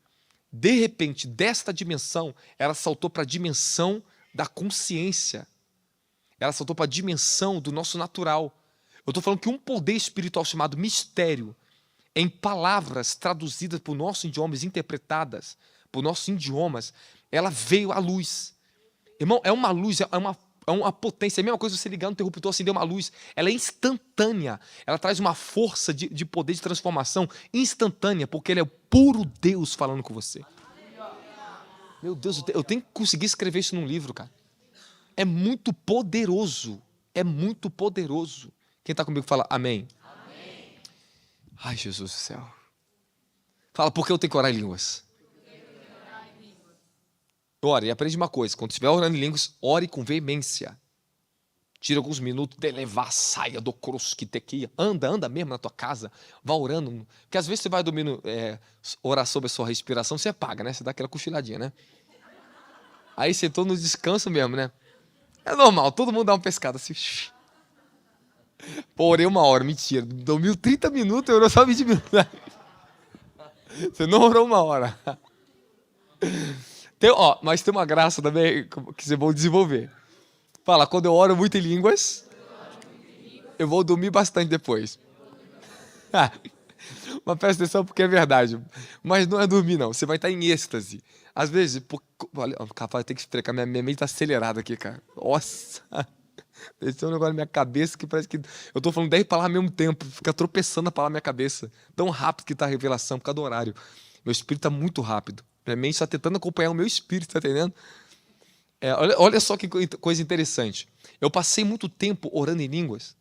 De repente, desta dimensão, ela saltou para a dimensão da consciência. Ela saltou para a dimensão do nosso natural. Eu estou falando que um poder espiritual chamado mistério, em palavras traduzidas por nossos idiomas, interpretadas por nossos idiomas, ela veio à luz. Irmão, é uma luz, é uma potência. É a mesma coisa você ligar no interruptor, acender uma luz. Ela é instantânea. Ela traz uma força de poder de transformação instantânea, porque ele é o puro Deus falando com você. Meu Deus, eu tenho que conseguir escrever isso num livro, cara. É muito poderoso. É muito poderoso. Quem está comigo fala amém. Amém. Ai, Jesus do céu. Fala, por que eu tenho que orar em línguas? Ore, e aprende uma coisa. Quando estiver orando em línguas, ore com veemência. Tira alguns minutos de levar a saia do cruz que te quia. Anda mesmo na tua casa. Vá orando. Porque às vezes você vai dormindo, orar sobre a sua respiração, você apaga, né? Você dá aquela cochiladinha, né? Aí você entrou no descanso mesmo, né? É normal, todo mundo dá uma pescada assim. Pô, orei 1 hora, mentira. Dormiu 30 minutos, eu orei só 20 minutos. Você não orou 1 hora. Mas tem uma graça também que vocês vão desenvolver. Fala, quando eu oro muito em línguas, eu vou dormir bastante depois. Mas presta atenção porque é verdade. Mas não é dormir, não. Você vai estar em êxtase. Às vezes, olha, capaz, tem que explicar. Minha mente está acelerada aqui, cara. Nossa. Desceu um negócio na minha cabeça que parece que eu estou falando 10 palavras ao mesmo tempo. Fica tropeçando a palavra na minha cabeça. Tão rápido que está a revelação por causa do horário. Meu espírito está muito rápido. Minha mente está tentando acompanhar o meu espírito, tá entendendo? Olha só que coisa interessante. Eu passei muito tempo orando em línguas,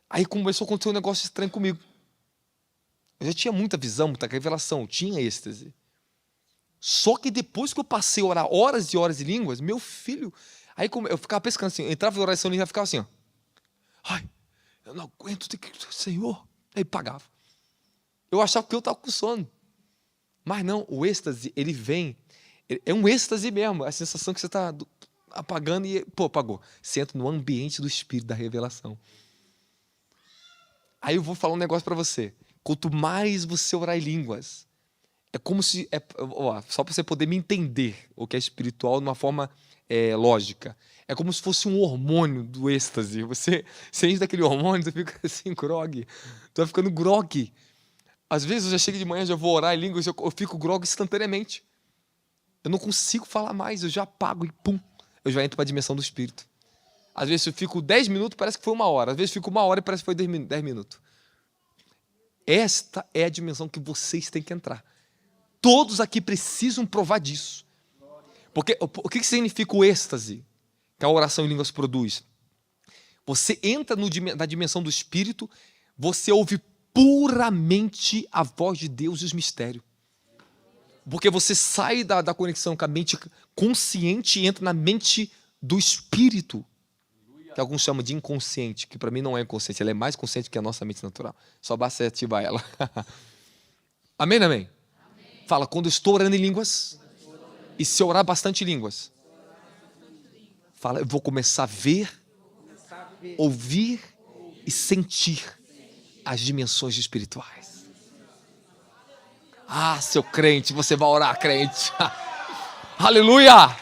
aí começou a acontecer um negócio estranho comigo. Eu já tinha muita visão, muita revelação, eu tinha êxtase. Só que depois que eu passei a orar horas e horas em línguas, meu filho, aí eu ficava pescando assim, eu entrava em oração e já ficava assim, ó. Ai, eu não aguento, Senhor. Aí pagava. Eu achava que eu estava com sono. Mas não, o êxtase, ele vem, é um êxtase mesmo, a sensação que você está apagando e, apagou. Você entra no ambiente do Espírito da revelação. Aí eu vou falar um negócio para você. Quanto mais você orar em línguas, é como se, só para você poder me entender o que é espiritual de uma forma lógica. É como se fosse um hormônio do êxtase. Você enche daquele hormônio, você fica assim, grog. Tu vai ficando grog. Às vezes eu já chego de manhã, já vou orar em línguas, eu fico grog instantaneamente. Eu não consigo falar mais, eu já apago e pum, eu já entro para a dimensão do Espírito. Às vezes eu fico 10 minutos, parece que foi 1 hora. Às vezes eu fico 1 hora e parece que foi 10 minutos. Esta é a dimensão que vocês têm que entrar. Todos aqui precisam provar disso. Porque o que significa o êxtase que a oração em línguas produz? Você entra na dimensão do Espírito, você ouve puramente a voz de Deus e os mistérios. Porque você sai da conexão com a mente consciente e entra na mente do Espírito, que alguns chamam de inconsciente, que para mim não é inconsciente, ela é mais consciente que a nossa mente natural. Só basta ativar ela. Amém, amém? Fala, quando eu estou orando em línguas, e se eu orar bastante línguas, fala, eu vou começar a ver, ouvir e sentir as dimensões espirituais. Ah, seu crente, você vai orar, crente. Aleluia!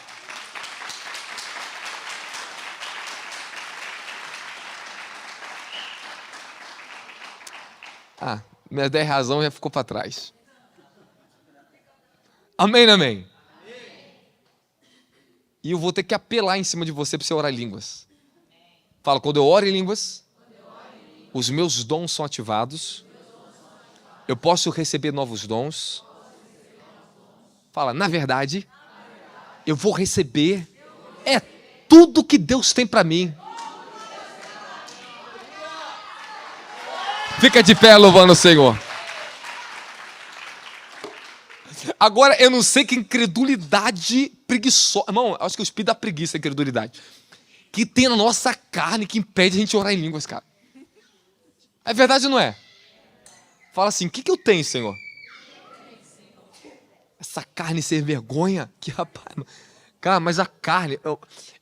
Minha 10 razão já ficou para trás. Amém, amém? E eu vou ter que apelar em cima de você para você orar em línguas. Fala, quando eu oro em línguas, os meus dons são ativados. Eu posso receber novos dons. Fala, na verdade, eu vou receber tudo que Deus tem para mim. Fica de pé louvando o Senhor. Agora, eu não sei que incredulidade preguiçosa. Irmão, acho que o espírito da preguiça é a incredulidade. Que tem na nossa carne que impede a gente orar em línguas, cara. É verdade ou não é? Fala assim, o que eu tenho, Senhor? Essa carne sem vergonha? Que rapaz. Cara, mas a carne...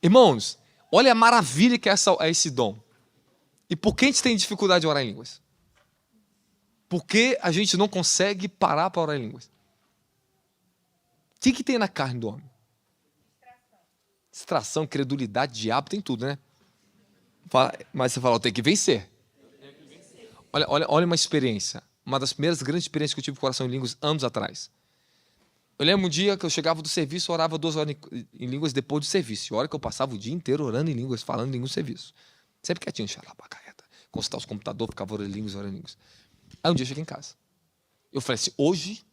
Irmãos, olha a maravilha que é esse dom. E por que a gente tem dificuldade de orar em línguas? Porque a gente não consegue parar para orar em línguas. O que tem na carne do homem? Distração, credulidade, diabo, tem tudo, né? Mas você fala, eu tenho que vencer. Olha uma experiência. Uma das primeiras grandes experiências que eu tive com oração em línguas anos atrás. Eu lembro um dia que eu chegava do serviço, orava 2 horas em línguas depois do serviço. E a hora que eu passava o dia inteiro orando em línguas, falando em línguas no serviço. Sempre quietinho, xalabacaeta. Consultar os computadores, ficava orando em línguas. Aí um dia eu cheguei em casa. Eu falei assim, hoje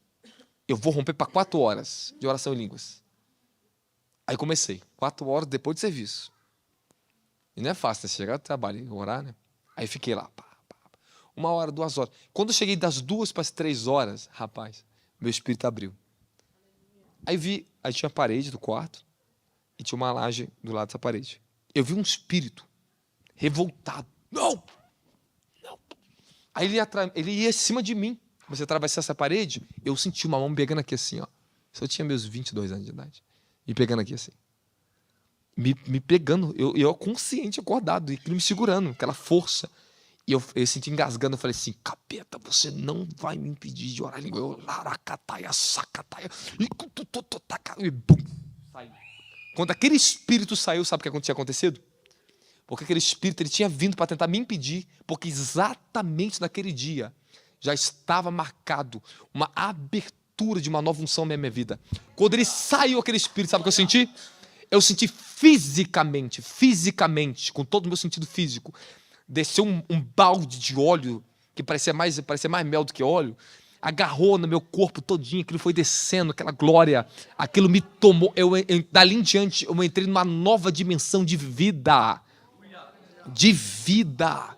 eu vou romper para 4 horas de oração em línguas. Aí comecei, 4 horas depois do serviço. E não é fácil, né? Chegar do trabalho e orar, né? Aí fiquei lá, 1 hora, 2 horas. Quando eu cheguei das 2 para as 3 horas, rapaz, meu espírito abriu. Aí tinha a parede do quarto e tinha uma laje do lado dessa parede. Eu vi um espírito revoltado. Não! Aí ele ia acima de mim. Você atravessar essa parede, eu senti uma mão me pegando aqui assim, ó. Isso eu tinha meus 22 anos de idade. Me pegando aqui assim. Me pegando. Eu consciente, acordado. E aquilo me segurando, aquela força. E eu senti engasgando. Eu falei assim, capeta, você não vai me impedir de orar em língua. Eu, laracataia, sacataia. E bum, saiu. Quando aquele espírito saiu, sabe o que tinha acontecido? Porque aquele espírito ele tinha vindo para tentar me impedir. Porque exatamente naquele dia já estava marcado uma abertura de uma nova unção na minha vida. Quando ele saiu, aquele espírito, sabe o que eu senti? Eu senti fisicamente, com todo o meu sentido físico, desceu um balde de óleo, que parecia mais mel do que óleo, agarrou no meu corpo todinho, aquilo foi descendo, aquela glória, aquilo me tomou. Dali em diante, eu entrei numa nova dimensão de vida. De vida.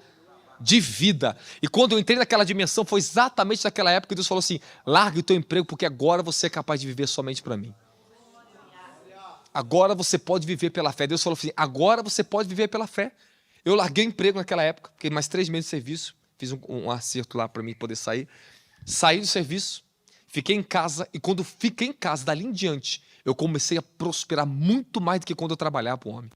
De vida. E quando eu entrei naquela dimensão, foi exatamente naquela época que Deus falou assim: largue o teu emprego, porque agora você é capaz de viver somente para mim. Agora você pode viver pela fé. Deus falou assim: agora você pode viver pela fé. Eu larguei o emprego naquela época, fiquei mais 3 meses de serviço, fiz um acerto lá para mim poder sair. Saí do serviço, fiquei em casa, e quando fiquei em casa, dali em diante, eu comecei a prosperar muito mais do que quando eu trabalhava para o homem,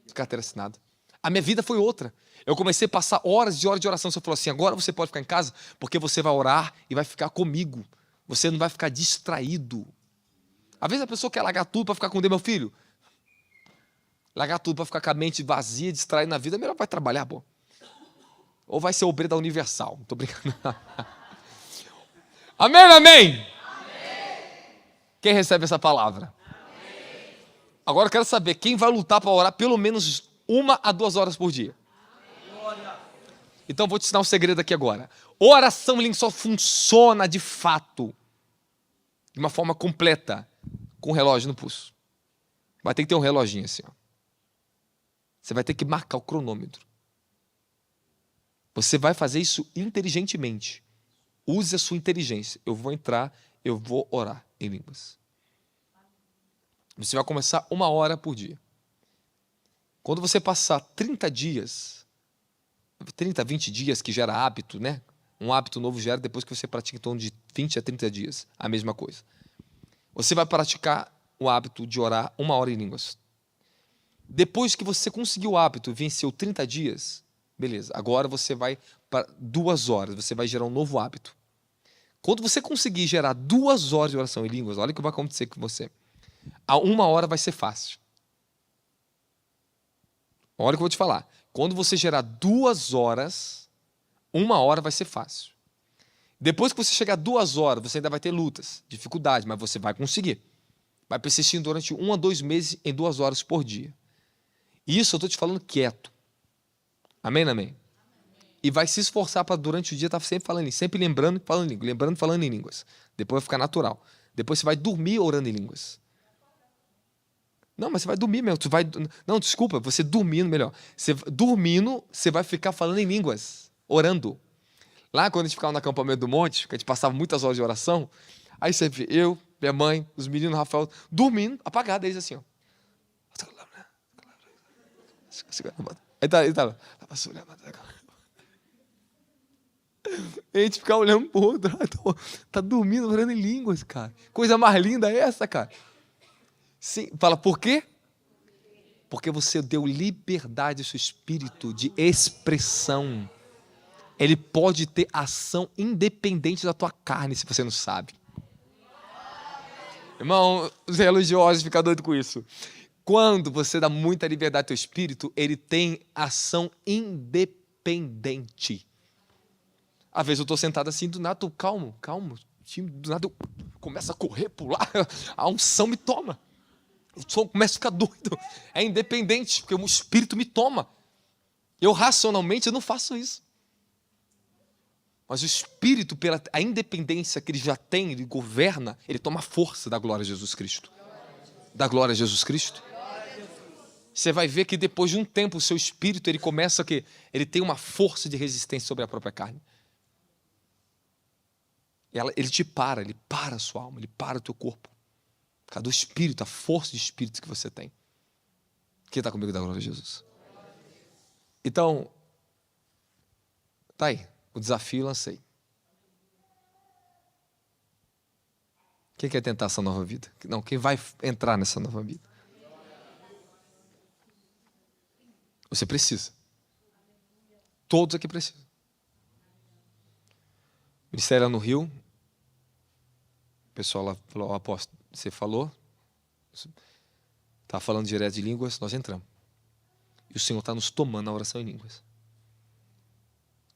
de carteira assinada. A minha vida foi outra. Eu comecei a passar horas de oração. Você falou assim: agora você pode ficar em casa, porque você vai orar e vai ficar comigo. Você não vai ficar distraído. Às vezes a pessoa quer largar tudo para ficar com Deus, meu filho. Largar tudo para ficar com a mente vazia, distraído na vida, é melhor vai trabalhar, pô. Ou vai ser obreiro da Universal. Não tô brincando. Amém, amém? Quem recebe essa palavra? Amém. Agora eu quero saber, quem vai lutar para orar pelo menos 1 a 2 horas por dia? Então vou te ensinar um segredo aqui agora. Oração em língua só funciona de fato, de uma forma completa, com o relógio no pulso. Vai ter que ter um reloginho assim, ó. Você vai ter que marcar o cronômetro. Você vai fazer isso inteligentemente. Use a sua inteligência. Eu vou entrar, eu vou orar em línguas. Você vai começar 1 hora por dia. Quando você passar 30 dias, 30, 20 dias, que gera hábito, né? Um hábito novo gera depois que você pratica em torno de 20 a 30 dias. A mesma coisa. Você vai praticar o hábito de orar 1 hora em línguas. Depois que você conseguiu o hábito, venceu 30 dias, beleza. Agora você vai para 2 horas, você vai gerar um novo hábito. Quando você conseguir gerar 2 horas de oração em línguas, olha o que vai acontecer com você. A 1 hora vai ser fácil. Olha o que eu vou te falar. Quando você gerar 2 horas, 1 hora vai ser fácil. Depois que você chegar a 2 horas, você ainda vai ter lutas, dificuldades, mas você vai conseguir. Vai persistir durante 1 a 2 meses em 2 horas por dia. Isso eu estou te falando quieto. Amém, amém? E vai se esforçar para durante o dia estar sempre falando, sempre lembrando e falando em línguas. Lembrando e falando em línguas. Depois vai ficar natural. Depois você vai dormir orando em línguas. Não, mas você vai dormir mesmo. Não, desculpa, você dormindo melhor. Dormindo, você vai ficar falando em línguas, orando. Lá, quando a gente ficava no acampamento do monte, que a gente passava muitas horas de oração, aí sempre eu, minha mãe, os meninos, Rafael, dormindo, apagados, eles assim, ó. Aí tá. A gente ficava olhando pro outro, tá dormindo, orando em línguas, cara. Coisa mais linda é essa, cara. Sim, fala, por quê? Porque você deu liberdade ao seu espírito de expressão. Ele pode ter ação independente da tua carne, se você não sabe. Irmão, os religiosos ficam doidos com isso. Quando você dá muita liberdade ao teu espírito, ele tem ação independente. Às vezes eu estou sentado assim, do nada, tô calmo. Do nada eu começo a correr, pular, a unção me toma. Eu começo a ficar doido. É independente, porque o espírito me toma. Eu racionalmente eu não faço isso. Mas o espírito, pela a independência que ele já tem, ele governa, ele toma força da glória de Jesus Cristo. Da glória de Jesus Cristo. Você vai ver que depois de um tempo o seu espírito ele começa que ele tem uma força de resistência sobre a própria carne. Ele para a sua alma, ele para o teu corpo. Por causa do espírito, a força de espírito que você tem. Quem está comigo da glória de Jesus? Então, tá aí, o desafio eu lancei. Quem quer tentar essa nova vida? Não, quem vai entrar nessa nova vida? Você precisa. Todos aqui precisam. Ministério lá no Rio, o pessoal lá falou, apóstolo, você falou, está falando direto de línguas, nós entramos. E o Senhor está nos tomando a oração em línguas.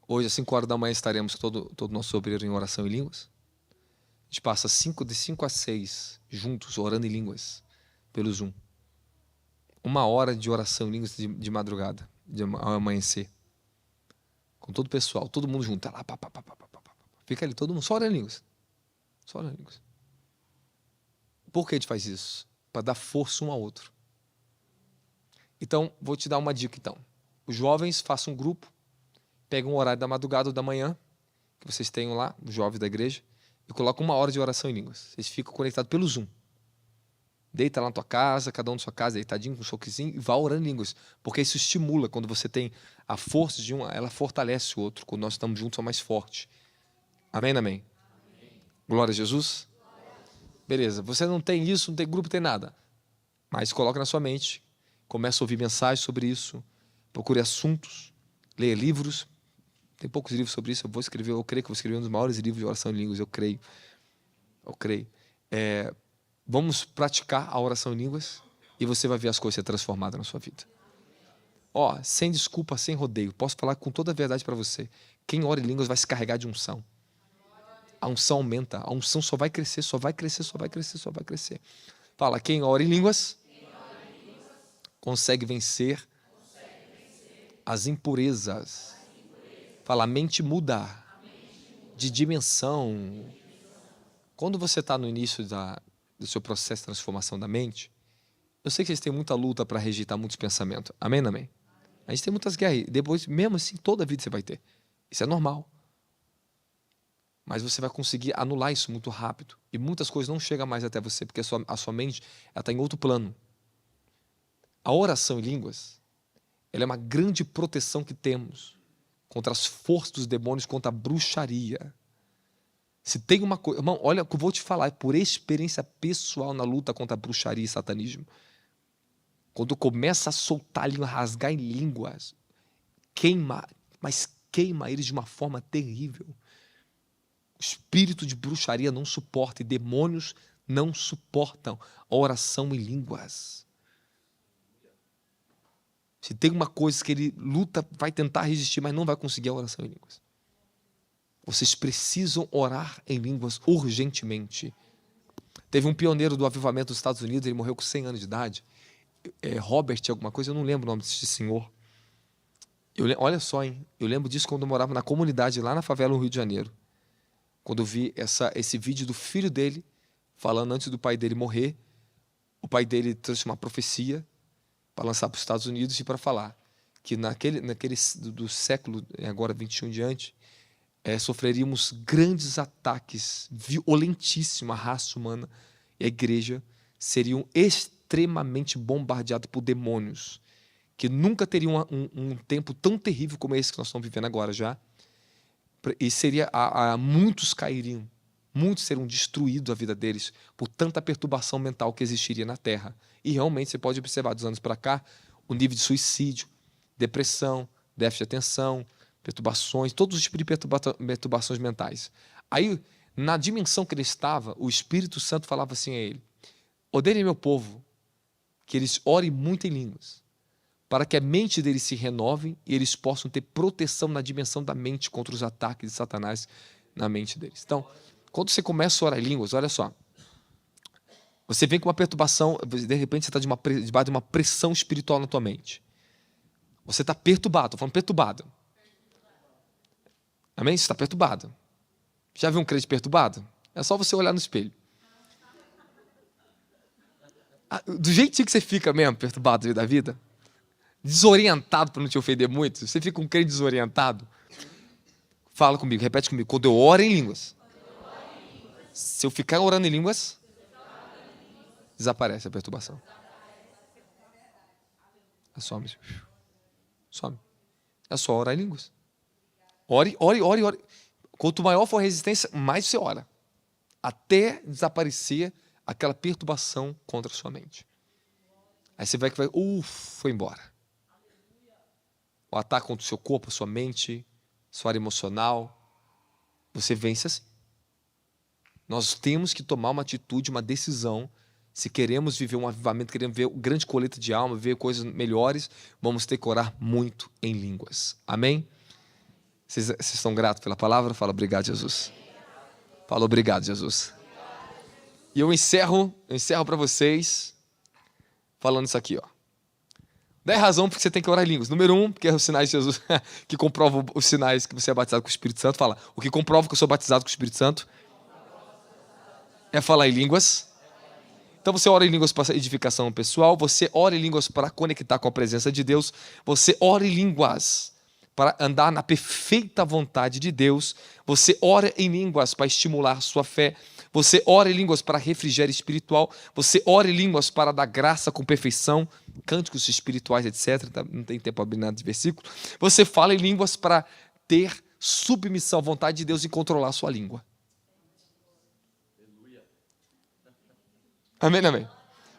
Hoje, às 5 horas da manhã, estaremos todo nosso obreiro em oração em línguas. A gente passa de 5 a 6 juntos, orando em línguas, pelo Zoom. 1 hora de oração em línguas de madrugada, ao amanhecer. Com todo o pessoal, todo mundo junto. Tá lá, Fica ali, todo mundo só orando em línguas. Só orando em línguas. Por que a gente faz isso? Para dar força um ao outro. Então, vou te dar uma dica, então. Os jovens, façam um grupo, pegam um horário da madrugada ou da manhã, que vocês tenham lá, os jovens da igreja, e colocam 1 hora de oração em línguas. Vocês ficam conectados pelo Zoom. Deita lá na tua casa, cada um na sua casa, deitadinho, com um choquezinho, e vá orando em línguas. Porque isso estimula, quando você tem a força de um, ela fortalece o outro. Quando nós estamos juntos, é mais forte. Amém, amém? Glória a Jesus? Beleza, você não tem isso, não tem grupo, não tem nada. Mas coloca na sua mente, começa a ouvir mensagens sobre isso, procure assuntos, leia livros. Tem poucos livros sobre isso, eu creio que vou escrever um dos maiores livros de oração em línguas, eu creio. Vamos praticar a oração em línguas e você vai ver as coisas ser transformadas na sua vida. Sem desculpa, sem rodeio, posso falar com toda a verdade para você. Quem ora em línguas vai se carregar de unção. A unção aumenta, a unção só vai crescer, só vai crescer, só vai crescer, só vai crescer. Fala, quem ora em línguas consegue vencer as impurezas. Fala, a mente muda de dimensão. Quando você está no início do seu processo de transformação da mente, eu sei que vocês têm muita luta para rejeitar muitos pensamentos. Amém, amém? A gente tem muitas guerras. Depois, mesmo assim, toda a vida você vai ter. Isso é normal. Mas você vai conseguir anular isso muito rápido. E muitas coisas não chegam mais até você, porque a sua mente está em outro plano. A oração em línguas, ela é uma grande proteção que temos contra as forças dos demônios, contra a bruxaria. Se tem uma coisa... Irmão, olha o que eu vou te falar, é por experiência pessoal na luta contra a bruxaria e satanismo. Quando começa a soltar a língua, rasgar em línguas, queima eles de uma forma terrível. O espírito de bruxaria não suporta e demônios não suportam a oração em línguas. Se tem uma coisa que ele luta, vai tentar resistir, mas não vai conseguir a oração em línguas. Vocês precisam orar em línguas urgentemente. Teve um pioneiro do avivamento dos Estados Unidos, ele morreu com 100 anos de idade. Robert alguma coisa, eu não lembro o nome desse senhor. Olha só, hein? Eu lembro disso quando eu morava na comunidade, lá na favela, no Rio de Janeiro. Quando eu vi esse vídeo do filho dele, falando antes do pai dele morrer, o pai dele trouxe uma profecia para lançar para os Estados Unidos e para falar que naquele do século, agora 21 em diante, sofreríamos grandes ataques violentíssimos à raça humana e a igreja seriam extremamente bombardeados por demônios que nunca teriam um tempo tão terrível como esse que nós estamos vivendo agora já. E muitos cairiam, muitos seriam destruídos a vida deles por tanta perturbação mental que existiria na Terra. E realmente você pode observar dos anos para cá o nível de suicídio, depressão, déficit de atenção, perturbações, todos os tipos de perturbações mentais. Aí, na dimensão que ele estava, o Espírito Santo falava assim a ele: ordenei meu povo que eles orem muito em línguas, para que a mente deles se renove e eles possam ter proteção na dimensão da mente contra os ataques de Satanás na mente deles. Então, quando você começa a orar em línguas, olha só, você vem com uma perturbação, de repente você está debaixo de uma pressão espiritual na tua mente. Você está perturbado, estou falando perturbado. Amém? Você está perturbado. Já viu um crente perturbado? É só você olhar no espelho. Do jeitinho que você fica mesmo, perturbado da vida, desorientado para não te ofender muito, você fica um crente desorientado. Fala comigo, repete comigo. Quando eu oro em línguas, se eu ficar orando em línguas, desaparece a perturbação. Some. Some. É só orar em línguas. Ore. Quanto maior for a resistência, mais você ora. Até desaparecer aquela perturbação contra a sua mente. Aí você vai foi embora. O ataque contra o seu corpo, a sua mente, sua área emocional, você vence assim. Nós temos que tomar uma atitude, uma decisão. Se queremos viver um avivamento, queremos ver grande colheita de alma, ver coisas melhores, vamos ter que orar muito em línguas. Amém? Vocês estão gratos pela palavra? Fala, obrigado, Jesus. Fala, obrigado, Jesus. E eu encerro para vocês falando isso aqui, ó. 10 razões porque você tem que orar em línguas. Número 1, porque é os sinais de Jesus que comprovam os sinais que você é batizado com o Espírito Santo. Fala, o que comprova que eu sou batizado com o Espírito Santo é falar em línguas. Então você ora em línguas para edificação pessoal, você ora em línguas para conectar com a presença de Deus, você ora em línguas para andar na perfeita vontade de Deus, você ora em línguas para estimular sua fé, você ora em línguas para refrigério espiritual, você ora em línguas para dar graça com perfeição, cânticos espirituais, etc. Não tem tempo para abrir nada de versículo. Você fala em línguas para ter submissão à vontade de Deus e controlar a sua língua. Amém, amém.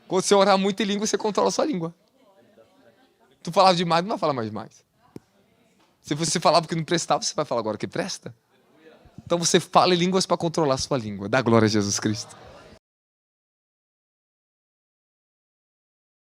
Quando você orar muito em língua, você controla a sua língua. Tu falava demais, não vai falar mais demais. Se você falava que não prestava, você vai falar agora que presta. Então você fala em línguas para controlar a sua língua. Dá glória a Jesus Cristo.